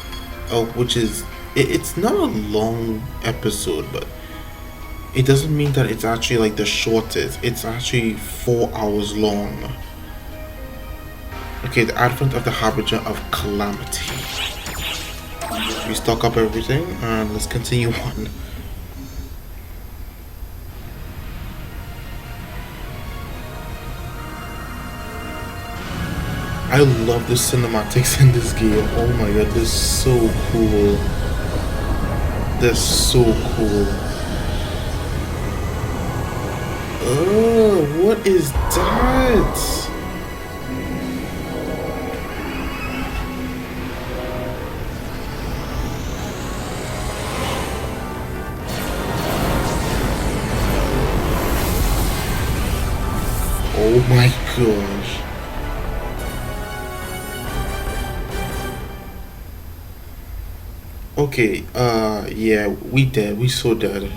Oh, which is it's not a long episode, but it doesn't mean that it's actually like the shortest. It's actually 4 hours long. Okay, the advent of the harbinger of calamity. We stock up everything and let's continue on. I love the cinematics in this game. Oh my god, they're so cool. They're so cool. Oh, what is that? Oh my gosh. Okay, yeah, we so dead.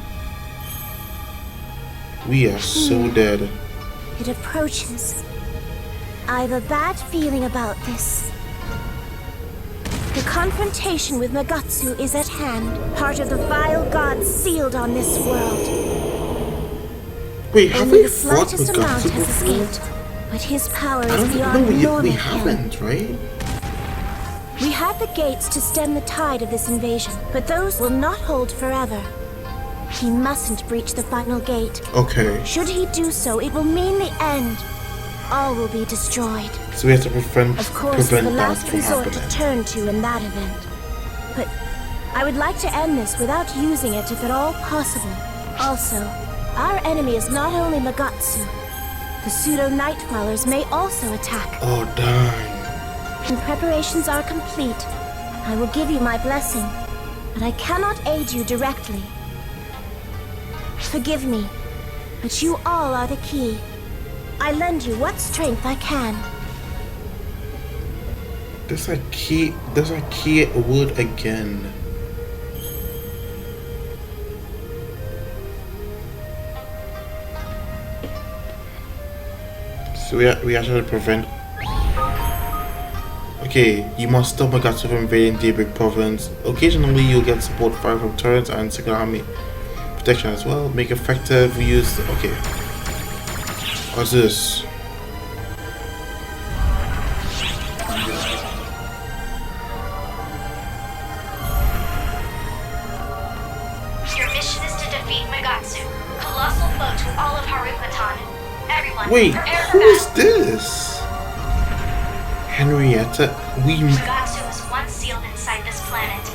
We are so dead. It approaches. I have a bad feeling about this. The confrontation with Magatsu is at hand, part of the vile gods sealed on this world. Wait, have Only we the fought slightest amount Magatsu has before? escaped, but his power I is don't beyond know, normal we ken. haven't, right? We had the gates to stem the tide of this invasion, but those will not hold forever. He mustn't breach the final gate. Okay. Should he do so, it will mean the end. All will be destroyed. So we have to prevent Of course, the that last from resort to happening. turn to in that event. But I would like to end this without using it if at all possible. Also, our enemy is not only Magatsu. The pseudo-Nightfallers may also attack. Oh, darn. When preparations are complete, I will give you my blessing, but I cannot aid you directly. Forgive me, but you all are the key. I lend you what strength I can. There's a key word again. So we actually prevent. Okay, you must stop Magatsu from invading Daybreak Province. Occasionally you'll get support fire from turrets and second army protection as well. Make effective use. Okay. What's this? Your mission is to defeat Magatsu, colossal foe to all of Harukatan. Everyone, Wait, prepare who for is battle. this? Henrietta? Magatsu was once sealed inside this planet.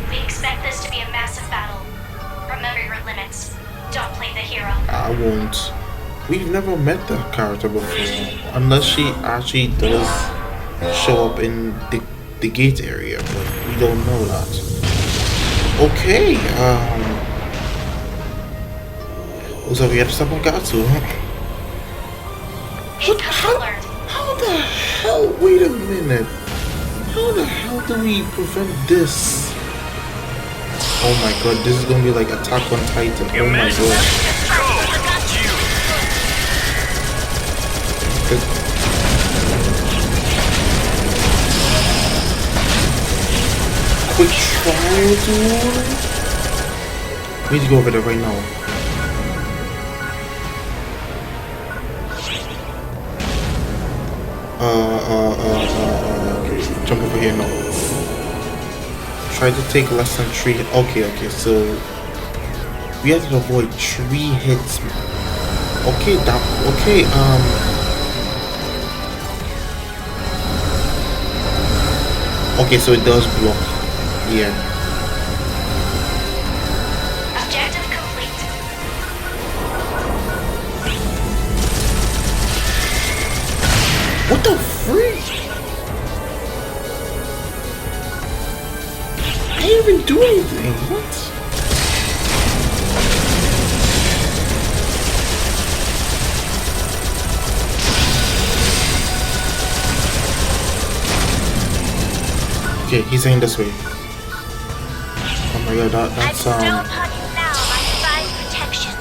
We expect this to be a massive battle. Remember your limits. Don't play the hero. I won't. We've never met that character before. Unless she actually does show up in the gate area, but we don't know that. Okay, looks like we have to stop Magatsu, huh? What? How the hell? Wait a minute. How the hell do we prevent this? Oh my god, this is gonna be like Attack on Titan. Oh my god. Quick trial, dude. We need to go over there right now. Jump over here now. Try to take less than 3. Okay, so we have to avoid 3 hits. Okay, okay, so it does block. Yeah. Objective complete. What the freak? I didn't even do anything. What? Okay, he's saying this way. Oh my god, that's upon you now, my divine protection.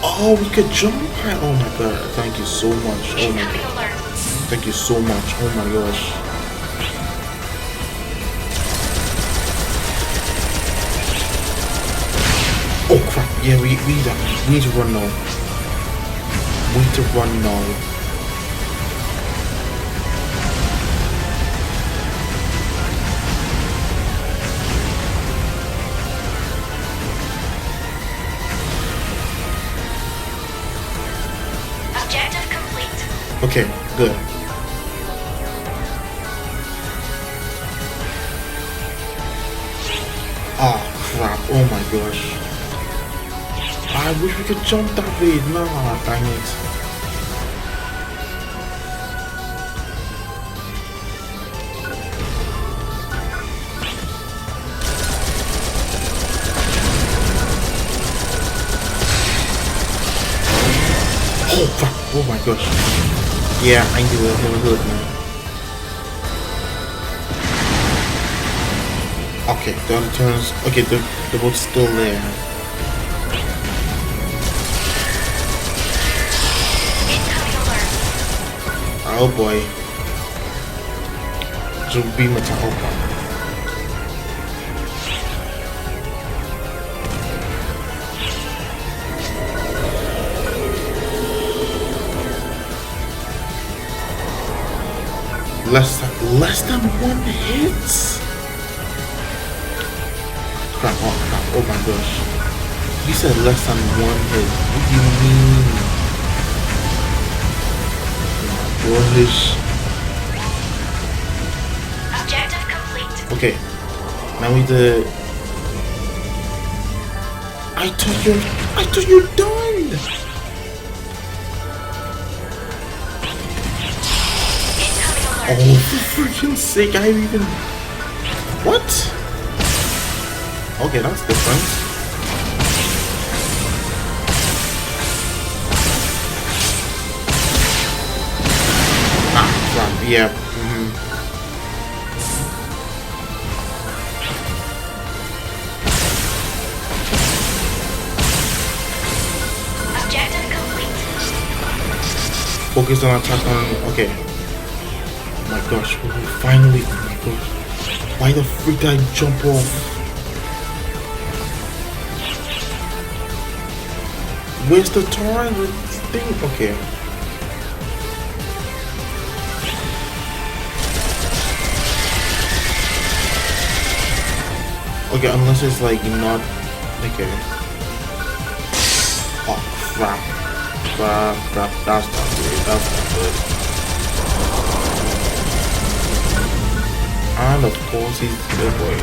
Oh, we could jump high. Oh my god, thank you so much. Oh my god. Thank you so much. Oh my gosh. Oh crap, yeah, we need to run now. We need to run now. Objective complete. Okay, good. Oh crap, oh my gosh. I wish we could jump that way. Nah, dang it. Oh fuck, oh my gosh. Yeah, I knew it was good, man. Okay, the other turns. Okay, the boat's still there. Oh boy. Just beam attack. Oh god. Less than 1 hit. Crap! Oh crap! Oh my gosh! You said less than 1 hit. What do you mean? Gosh. Objective complete. Okay. Now we did. I thought you're done. Oh, for freaking sake, I even... What? Okay, that's different. Ah, crap, yeah. Objective complete. Focus on attack on... Okay. Oh my gosh, we finally... Oh my gosh. Why the freak did I jump off? Where's the torrent thing? Okay. Okay, unless it's like not... Okay. Oh crap. Crap, that's not good. That's not good. And of course he's the boy.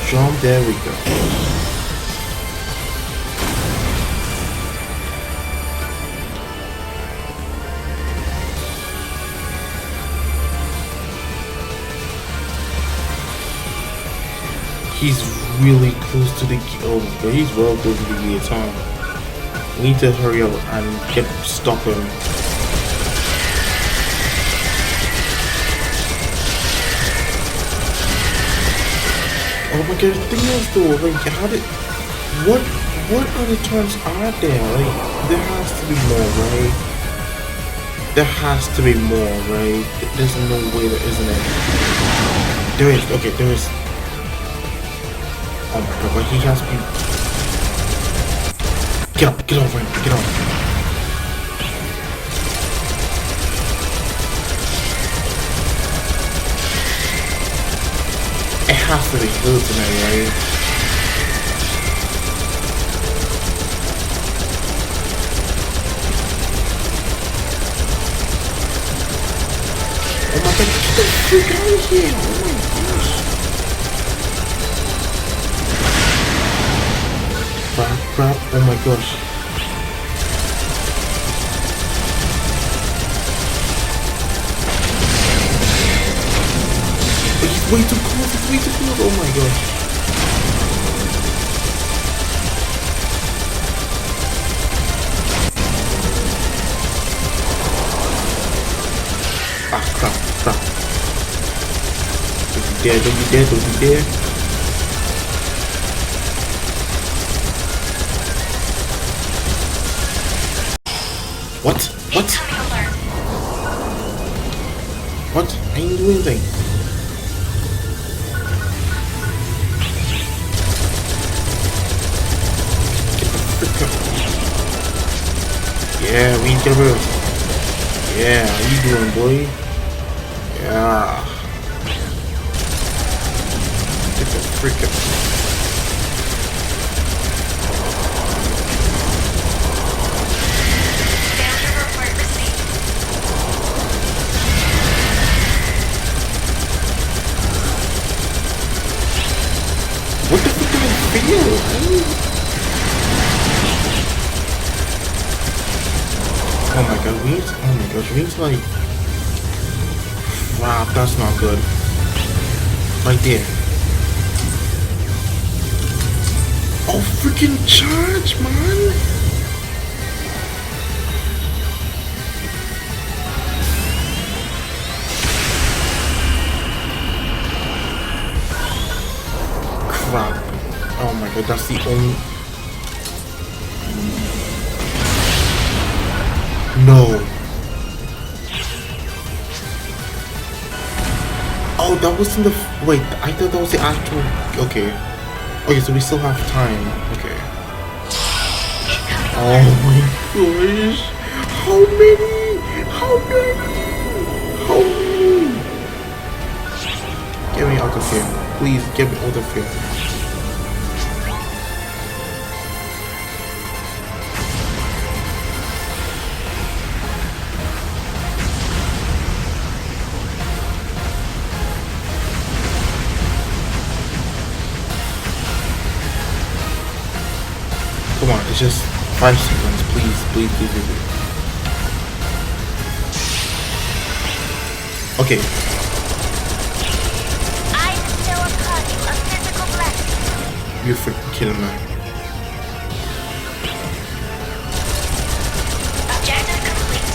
Jump, there we go. He's really close to the oh, but he's well close to the guillotine. We need to hurry up and stop him. Oh my god, the thing is though, like, how did... What other terms are there? Like, there has to be more, right? There has to be more, right? There's no way there isn't it. There is, okay, there is. Oh my god, but he has to be... Get over him, get on. It has to be good tonight, right? Oh my god, get the freak out of here! Oh my gosh! Crap, oh my gosh. He's way too close, oh my gosh. Ah, crap. Don't be there. What? What? I ain't doing anything. Get the frick up. Yeah, we need to get rid of. Yeah, how you doing, boy? Yeah. Get the frick up. What the fuck did I feel? Oh my god, we need to like... Wow, that's not good. Right there. Oh, freaking charge, man! Crap. Oh my god, that's the only... No. Oh, that wasn't the... Wait, I thought that was the actual... Okay. Okay, so we still have time. Okay. Oh my gosh. How many? Get me out of here. Please, get me out of here. Come on, it's just 5 seconds, please. Okay. I bestow upon you a physical blessing. You're freaking kidding me. Objective complete.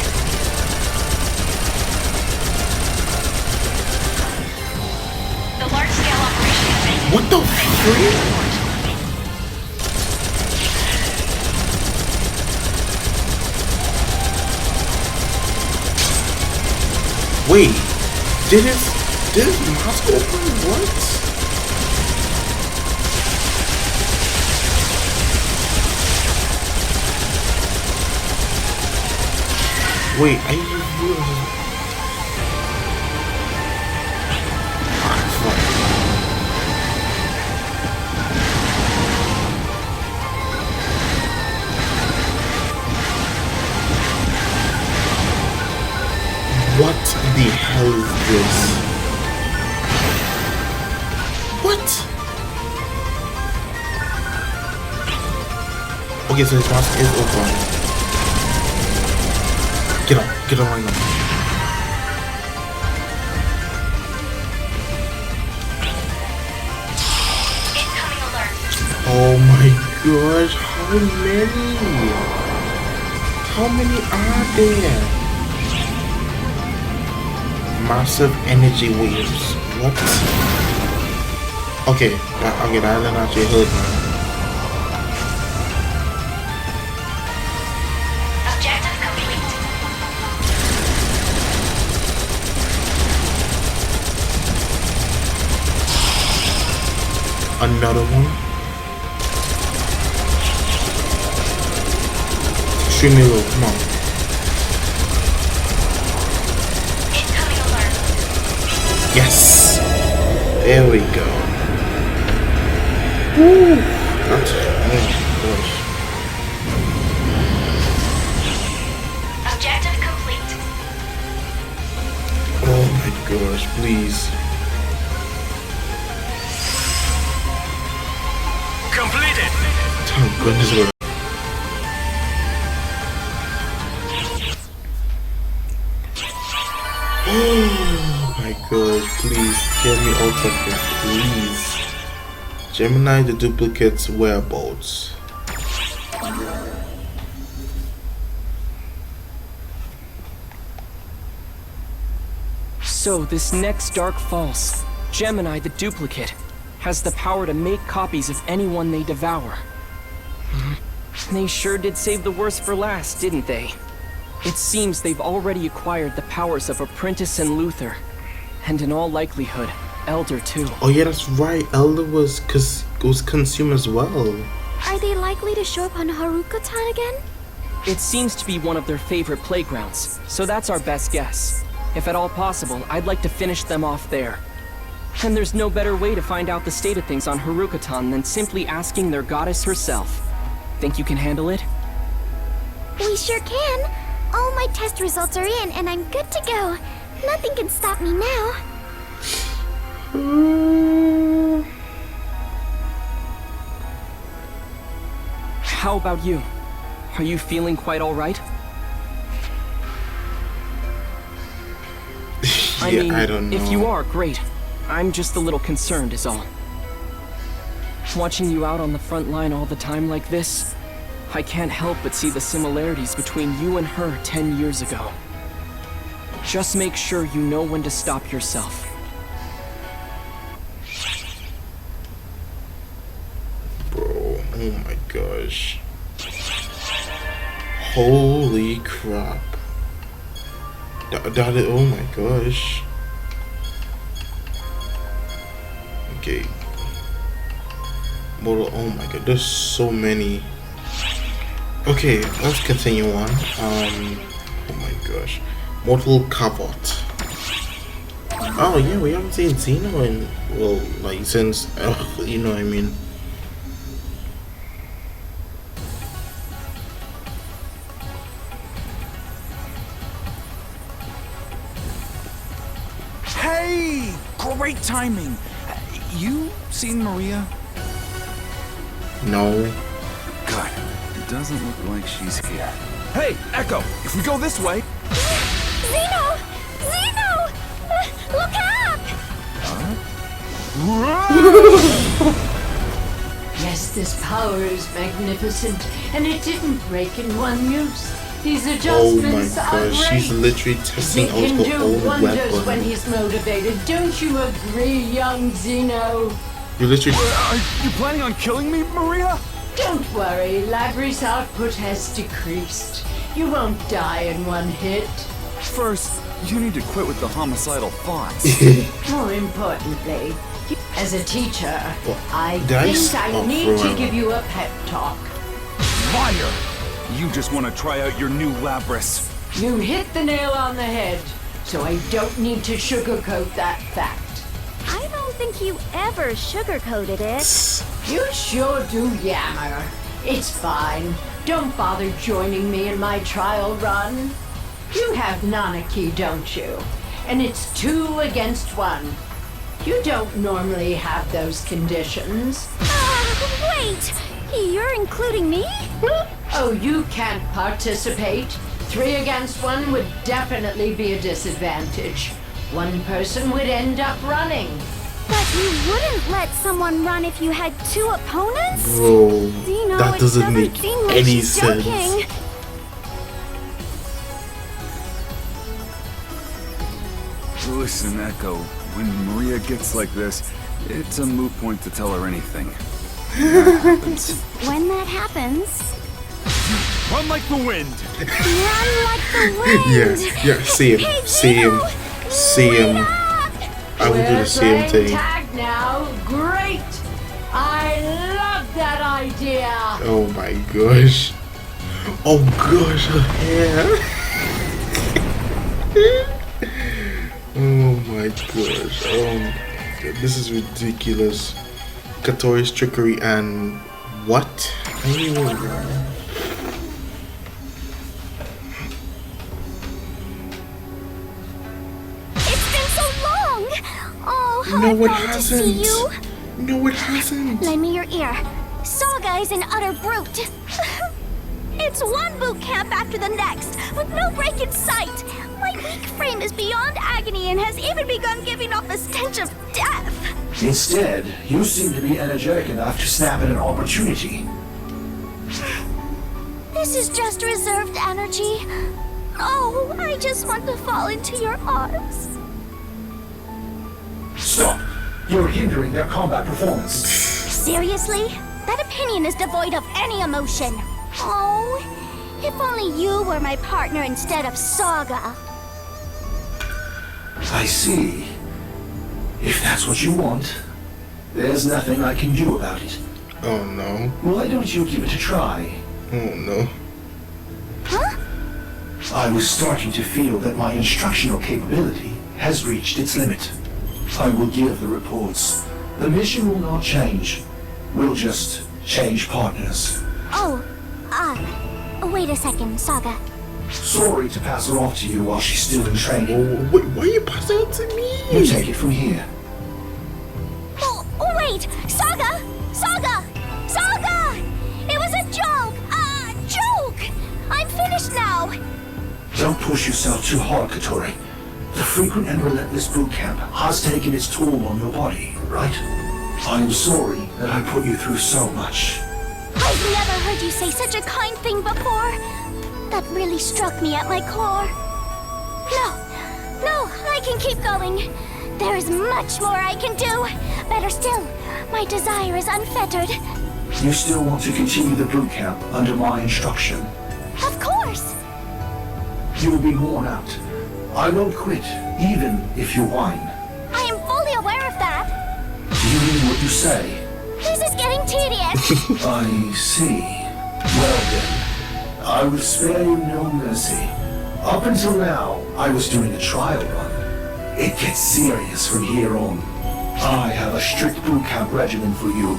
The large-scale operation has been... What the freak? Wait, did his mask open? What? Wait, I just realized. What the hell is this? What? Okay, so his mask is open. Get on right now. Incoming alert. Oh my gosh, how many? How many are there? Massive energy waves. What? Okay, okay, that didn't actually hurt me. Objective complete. Another one. Extremely low, come on. Incoming alert. Yes! There we go. Woo! That's, oh my gosh. Objective complete. Oh my gosh, please. Completed. Oh goodness, we're oh my gosh, please get me out of here, please. Gemini the duplicate's whereabouts. So, this next Dark Falls, Gemini the duplicate, has the power to make copies of anyone they devour. They sure did save the worst for last, didn't they? It seems they've already acquired the powers of Apprentice and Luther, and in all likelihood, Elder too. Oh yeah, that's right. Elder was consumed as well. Are they likely to show up on Haruka-tan again? It seems to be one of their favorite playgrounds, so that's our best guess. If at all possible, I'd like to finish them off there. And there's no better way to find out the state of things on Haruka-tan than simply asking their goddess herself. Think you can handle it? We sure can. All my test results are in and I'm good to go. Nothing can stop me now. How about you? Are you feeling quite all right? I mean, I don't know. if you are, great. I'm just a little concerned is all. Watching you out on the front line all the time like this, I can't help but see the similarities between you and her 10 years ago. Just make sure you know when to stop yourself. Bro, oh my gosh. Holy crap. That is, oh my gosh. Okay. Well, oh my god, there's so many. Okay, let's continue on. Oh my gosh. Mortal Cavot. Oh yeah, we haven't seen Xeno in, well, like since, you know what I mean. Hey! Great timing! You seen Maria? No. Good. It doesn't look like she's here. Hey, Echo! If we go this way... Xeno! Xeno! Look out! Yes, this power is magnificent, and it didn't break in one use. These adjustments oh my are gosh, great. she's literally testing He out can her do own wonders weapon. when he's motivated. Don't you agree, young Xeno? You literally. Are you planning on killing me, Maria? Don't worry, Labri's output has decreased. You won't die in one hit. First, you need to quit with the homicidal thoughts. More importantly, as a teacher, I Dice? think I Oh, need to forever. give you a pep talk. Liar! You just want to try out your new Labris. You hit the nail on the head, so I don't need to sugarcoat that fact. I don't think you ever sugarcoated it. You sure do yammer. It's fine. Don't bother joining me in my trial run. You have Nanaki, don't you? And it's 2 against 1. You don't normally have those conditions. Wait! You're including me? Oh, you can't participate. 3 against 1 would definitely be a disadvantage. One person would end up running. But you wouldn't let someone run if you had 2 opponents? Bro, Xeno, that doesn't make seem like any she's sense. joking. Listen, Echo, when Maria gets like this, It's a moot point to tell her anything. When that happens... Run like the wind! Run like the wind! Yeah, see him, Hey, see him, see him. I will do the same thing. Tag now, great! I love that idea! Oh my gosh. Oh gosh, her hair. Oh my gosh. This is ridiculous. Katori's trickery and what? It's been so long! Oh, how No, I've it longed to see hasn't. you! No, it hasn't. Lend me your ear. Saga is an utter brute. It's one boot camp after the next, with no break in sight. My weak frame is beyond agony and has even begun giving off a stench of death. Instead, you seem to be energetic enough to snap at an opportunity. This is just reserved energy. Oh, I just want to fall into your arms. Stop! You're hindering their combat performance. Seriously? That opinion is devoid of any emotion. Oh, if only you were my partner instead of Saga. I see. If that's what you want, there's nothing I can do about it. Oh no. Why don't you give it a try? Oh no. Huh? I was starting to feel that my instructional capability has reached its limit. I will give the reports. The mission will not change. We'll just change partners. Oh, wait a second, Saga. Sorry to pass her off to you while she's still in training. Oh, wait, why are you passing it to me? You take it from here. Oh, wait! Saga! Saga! Saga! It was a joke! Joke! I'm finished now! Don't push yourself too hard, Katori. The frequent and relentless boot camp has taken its toll on your body, right? I am sorry that I put you through so much. I've never heard you say such a kind thing before. That really struck me at my core. No, I can keep going. There is much more I can do. Better still, my desire is unfettered. You still want to continue the boot camp under my instruction? Of course. You will be worn out. I won't quit, even if you whine. I am fully aware of that. Do you mean what you say? This is getting tedious. I see. Well then, I will spare you no mercy. Up until now, I was doing a trial run. It gets serious from here on. I have a strict boot camp regimen for you.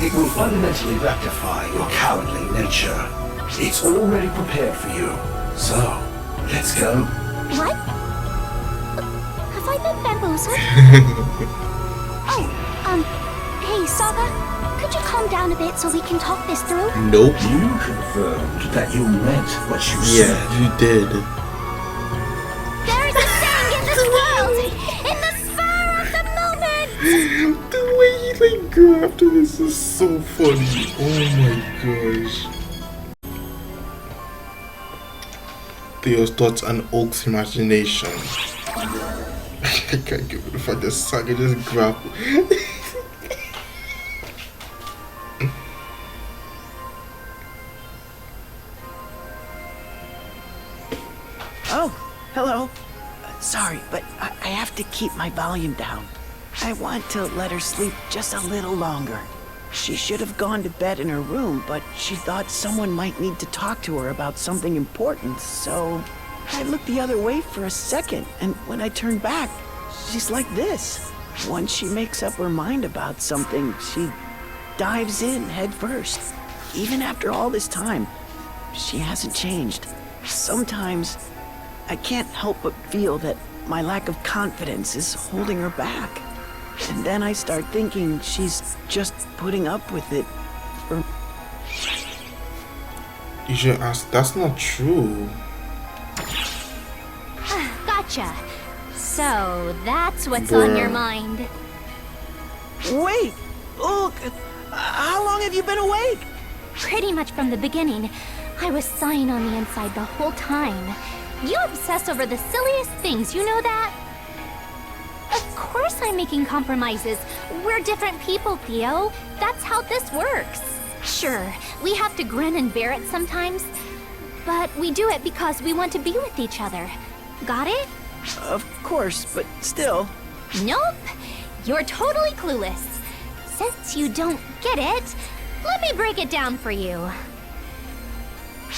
It will fundamentally rectify your cowardly nature. It's already prepared for you. So, let's go. What? Have I been bamboozled? Hey, Saga, could you calm down a bit so we can talk this through? Nope. You confirmed that you meant what you said. Yeah, you did. There is a saying in this world, in the spur of the moment. The way he like go after this is so funny. Oh my gosh. Theo's thoughts and Oak's imagination. I can't give it the fact that Saga just grabbed. Oh, hello. Sorry, but I have to keep my volume down. I want to let her sleep just a little longer. She should have gone to bed in her room, but she thought someone might need to talk to her about something important, so I looked the other way for a second, and when I turned back, she's like this. Once she makes up her mind about something, she dives in head first. Even after all this time, she hasn't changed. Sometimes I can't help but feel that my lack of confidence is holding her back. And then I start thinking she's just putting up with it for... You should ask, that's not true. Gotcha. So, that's what's on your mind. Wait! Look! How long have you been awake? Pretty much from the beginning. I was sighing on the inside the whole time. You obsess over the silliest things, you know that? Of course I'm making compromises. We're different people, Theo. That's how this works. Sure, we have to grin and bear it sometimes, but we do it because we want to be with each other. Got it? Of course, but still. Nope. You're totally clueless. Since you don't get it, let me break it down for you.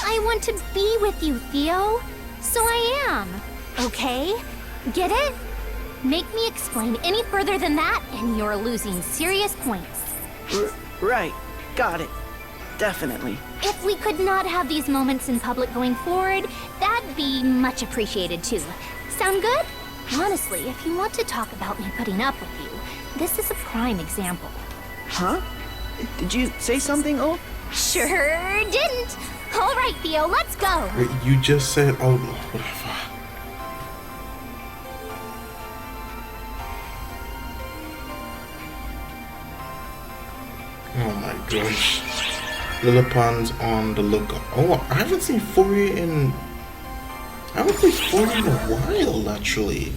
I want to be with you, Theo. So I am. Okay? Get it? Make me explain any further than that, and you're losing serious points. Right. Got it. Definitely. If we could not have these moments in public going forward, that'd be much appreciated too. Sound good? Honestly, if you want to talk about me putting up with you, this is a prime example. Huh? Did you say something, Oh? Sure didn't. All right, Theo, let's go. Wait, you just said, oh, whatever. Oh my gosh. Lillipan's on the lookout. Oh, I haven't seen Fourier in... I haven't seen Fourier in a while, actually.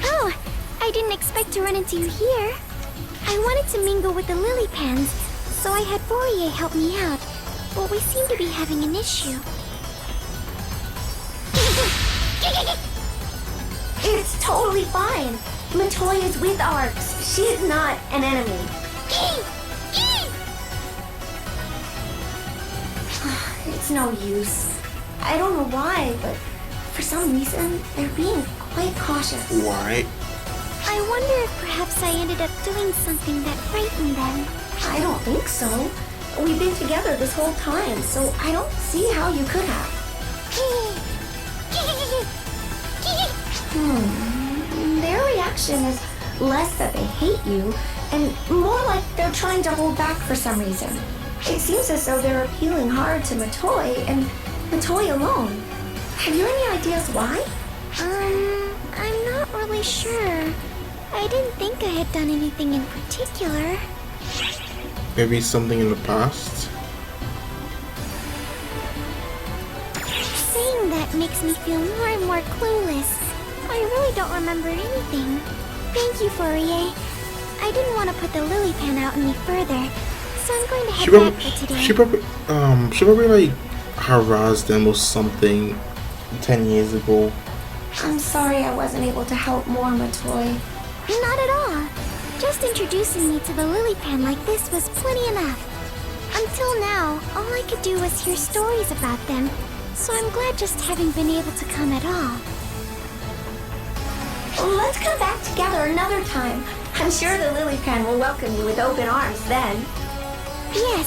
Oh, I didn't expect to run into you here. I wanted to mingle with the lily pans, so I had Fourier help me out. But we seem to be having an issue. It's totally fine. Matoy is with Arcs. She is not an enemy. It's no use. I don't know why, but for some reason, they're being quite cautious. Why? I wonder if perhaps I ended up doing something that frightened them. I don't think so. We've been together this whole time, so I don't see how you could have. Their reaction is less that they hate you, and more like they're trying to hold back for some reason. It seems as though they're appealing hard to Matoy, and Matoy alone. Have you any ideas why? I'm not really sure. I didn't think I had done anything in particular. Maybe something in the past? Saying that makes me feel more and more clueless. I really don't remember anything. Thank you, Fourier. I didn't want to put the lily pan out any further, so I'm going to head back for today. She probably like harassed them or something 10 years ago. I'm sorry I wasn't able to help more, Matoy. Not at all. Just introducing me to the lily pan like this was plenty enough. Until now, all I could do was hear stories about them, so I'm glad just having been able to come at all. Let's come back together another time. I'm sure the lily pan will welcome you with open arms then. Yes,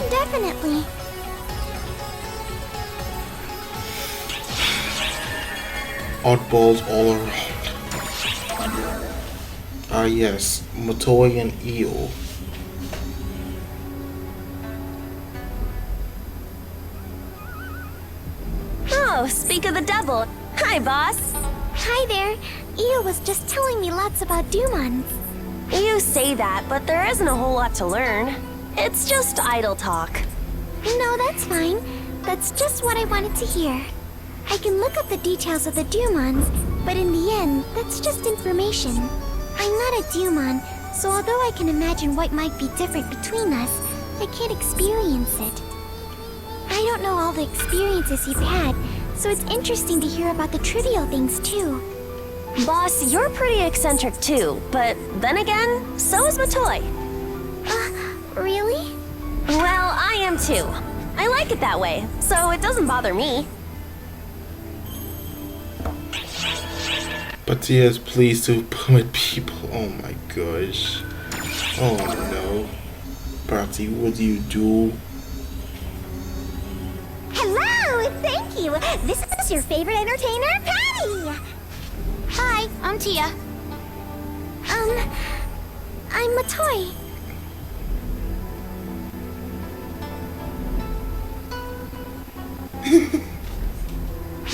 definitely. Oddballs all around. Ah yes, Matoy and Io. Oh, speak of the devil. Hi, boss. Hi there. Io was just telling me lots about Dumons. You say that, but there isn't a whole lot to learn. It's just idle talk. No, that's fine. That's just what I wanted to hear. I can look up the details of the Dumons, but in the end, that's just information. I'm not a Dumon, so although I can imagine what might be different between us, I can't experience it. I don't know all the experiences you've had, so it's interesting to hear about the trivial things too. Boss, you're pretty eccentric too, but then again, so is Matoy. Really? Well, I am too. I like it that way, so it doesn't bother me. But yes, please do permit people. Oh my gosh. Oh no. Patty, what do you do? Hello, thank you. This is your favorite entertainer, Patty. Hi, I'm Tia. I'm Matoy.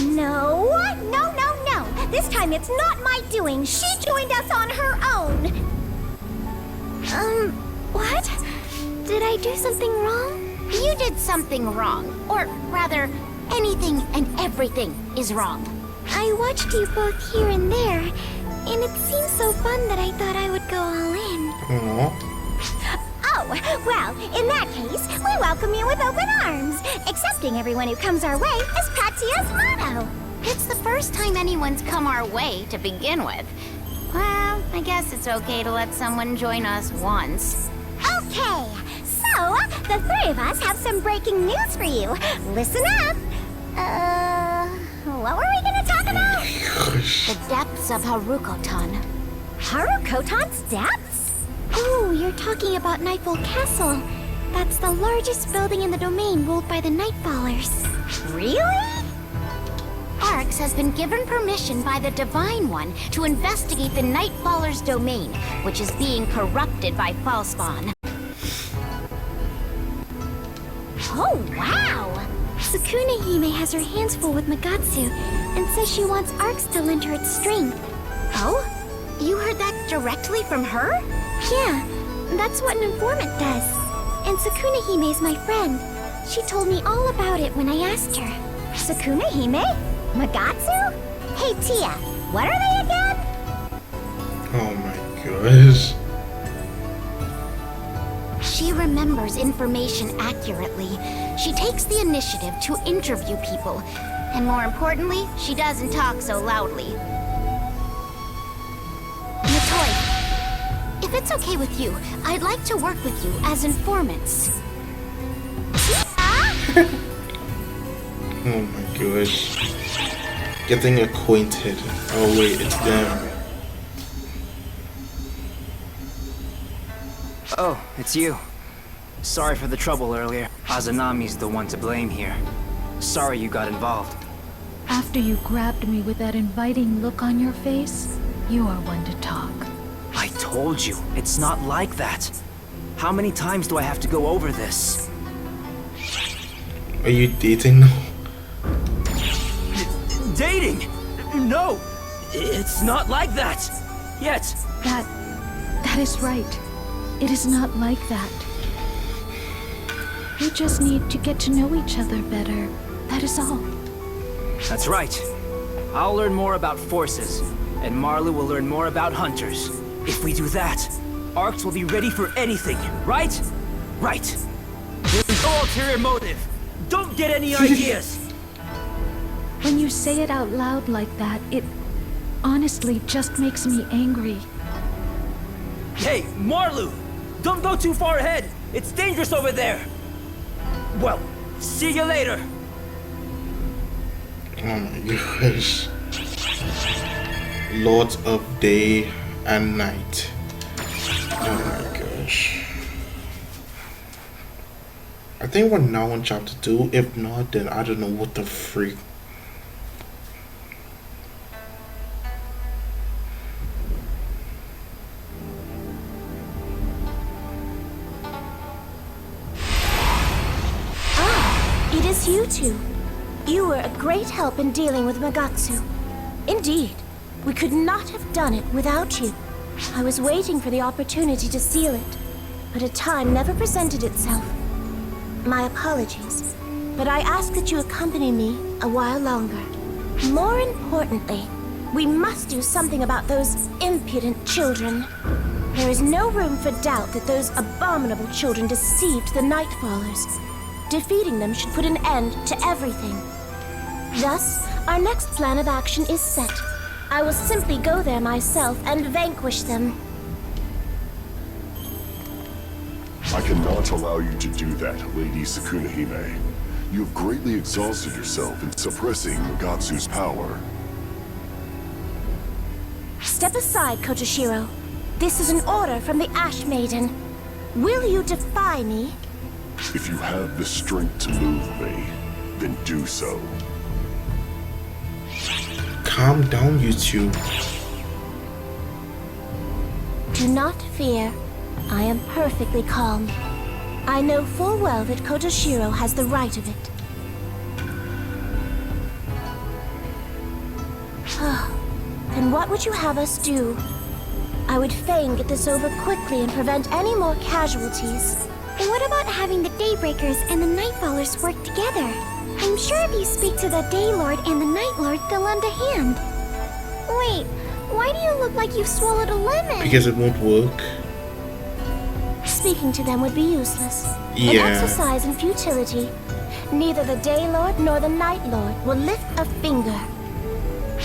No. This time it's not my doing. She joined us on her own. What? Did I do something wrong? You did something wrong. Or rather, anything and everything is wrong. I watched you both here and there, and it seemed so fun that I thought I would go all in. Aww. Oh, well, in that case, we welcome you with open arms, accepting everyone who comes our way as Patzia's motto. It's the first time anyone's come our way to begin with. Well, I guess it's okay to let someone join us once. Okay, so the three of us have some breaking news for you. Listen up. What were we gonna talk about? The depths of Harukotan. Harukotan's depths? Oh, you're talking about Nightfall Castle. That's the largest building in the domain ruled by the Nightfallers. Really? Arx has been given permission by the Divine One to investigate the Nightfallers' domain, which is being corrupted by Falspawn. Oh, wow! Sukuna Hime has her hands full with Magatsu and says she wants Arx to lend her its strength. Oh? You heard that directly from her? Yeah, that's what an informant does. And Sukuna Hime is my friend. She told me all about it when I asked her. Sukuna Hime? Magatsu? Hey Tia, what are they again? Oh my gosh. She remembers information accurately. She takes the initiative to interview people. And more importantly, she doesn't talk so loudly. Natoi, if it's okay with you, I'd like to work with you as informants. Oh my gosh. Getting acquainted. Oh wait, it's them. Oh, it's you. Sorry for the trouble earlier. Azanami's the one to blame here. Sorry you got involved. After you grabbed me with that inviting look on your face, you are one to talk. I told you, it's not like that. How many times do I have to go over this? Are you dating now? Dating? No! It's not like that! Yet! That is right. It is not like that. We just need to get to know each other better. That is all. That's right. I'll learn more about forces, and Marlu will learn more about hunters. If we do that, Arx will be ready for anything, right? Right. There's no ulterior motive. Don't get any ideas! When you say it out loud like that, it honestly just makes me angry. Hey, Marlu! Don't go too far ahead! It's dangerous over there! Well, see you later! Oh my gosh. Lords of Day and Night. Oh my gosh. I think we're now on chapter 2. If not, then I don't know what the freak. It is you two. You were a great help in dealing with Magatsu. Indeed, we could not have done it without you. I was waiting for the opportunity to seal it, but a time never presented itself. My apologies, but I ask that you accompany me a while longer. More importantly, we must do something about those impudent children. There is no room for doubt that those abominable children deceived the Nightfallers. Defeating them should put an end to everything. Thus, our next plan of action is set. I will simply go there myself and vanquish them. I cannot allow you to do that, Lady Sukunahime. You have greatly exhausted yourself in suppressing Magatsu's power. Step aside, Kotoshiro. This is an order from the ASHMAIDEN. Will you defy me? If you have the strength to move me, then do so. Calm down, you two. Do not fear. I am perfectly calm. I know full well that Kotoshiro has the right of it. Then what would you have us do? I would fain get this over quickly and prevent any more casualties. What about having the Daybreakers and the Nightfallers work together? I'm sure if you speak to the Daylord and the Night Lord, they'll lend a hand. Wait, why do you look like you've swallowed a lemon? Because it won't work. Speaking to them would be useless. Yeah. An exercise in futility. Neither the Daylord nor the Night Lord will lift a finger.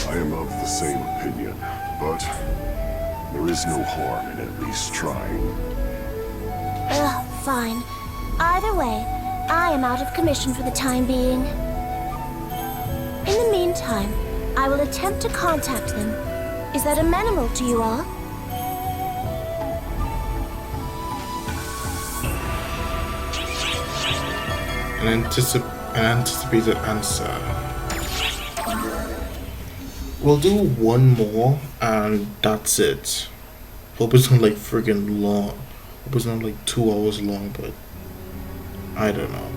I am of the same opinion, but there is no harm in at least trying. Ugh, fine. Either way, I am out of commission for the time being. In the meantime, I will attempt to contact them. Is that amenable to you all? An anticipated answer. We'll do one more and that's it. Hope it's not like friggin' long. Hope it's not like 2 hours long, but I don't know.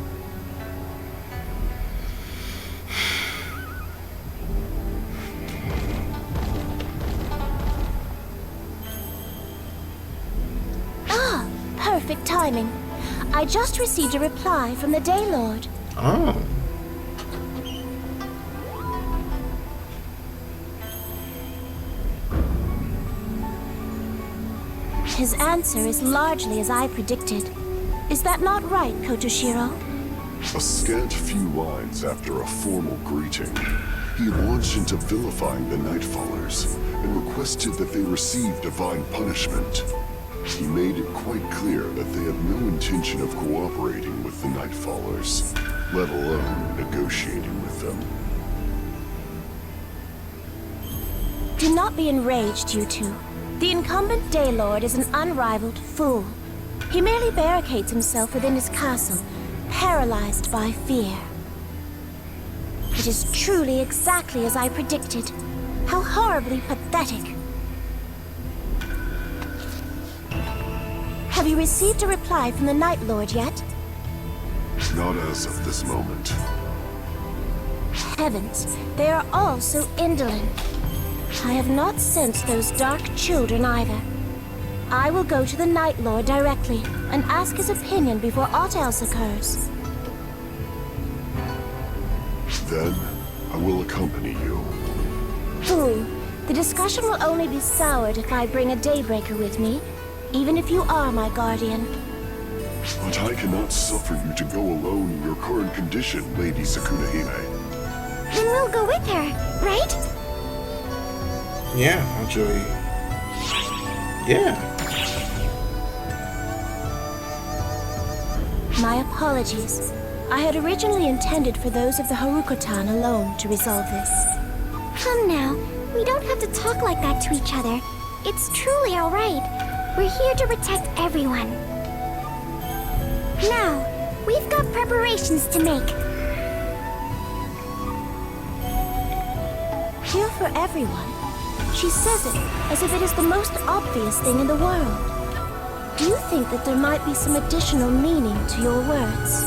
Ah, perfect timing. I just received a reply from the Daylord. Oh. His answer is largely as I predicted. Is that not right, Kotoshiro? A scant few lines after a formal greeting, he launched into vilifying the Nightfallers and requested that they receive divine punishment. He made it quite clear that they have no intention of cooperating with the Nightfallers, let alone negotiating with them. Do not be enraged, you two. The incumbent Daylord is an unrivaled fool. He merely barricades himself within his castle, paralyzed by fear. It is truly exactly as I predicted. How horribly pathetic. Have you received a reply from the Night Lord yet? Not as of this moment. Heavens, they are all so indolent. I have not sent those dark children either. I will go to the Night Lord directly and ask his opinion before aught else occurs. Then, I will accompany you. Fool, the discussion will only be soured if I bring a Daybreaker with me, even if you are my guardian. But I cannot suffer you to go alone in your current condition, Lady Sakunahime. Then we'll go with her, right? Yeah, actually. Yeah. My apologies. I had originally intended for those of the Harukotan alone to resolve this. Come now, we don't have to talk like that to each other. It's truly alright. We're here to protect everyone. Now, we've got preparations to make. Here for everyone? She says it as if it is the most obvious thing in the world. Do you think that there might be some additional meaning to your words?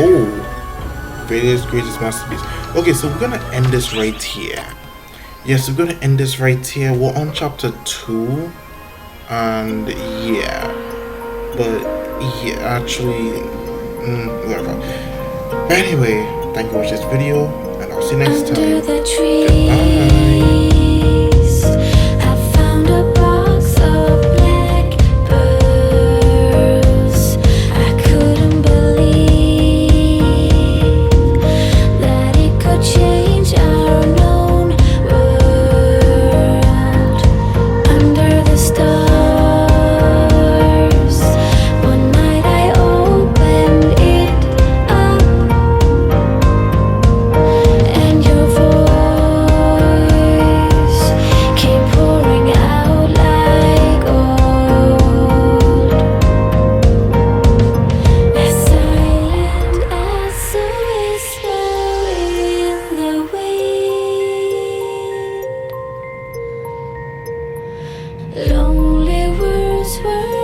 Oh, Vader's greatest masterpiece. Okay, so we're gonna end this right here. Yes, we're gonna end this right here. We're on chapter 2, and yeah, but yeah, actually, whatever. Anyway, thank you for watching this video, and I'll see you next time. Goodbye. Lonely words were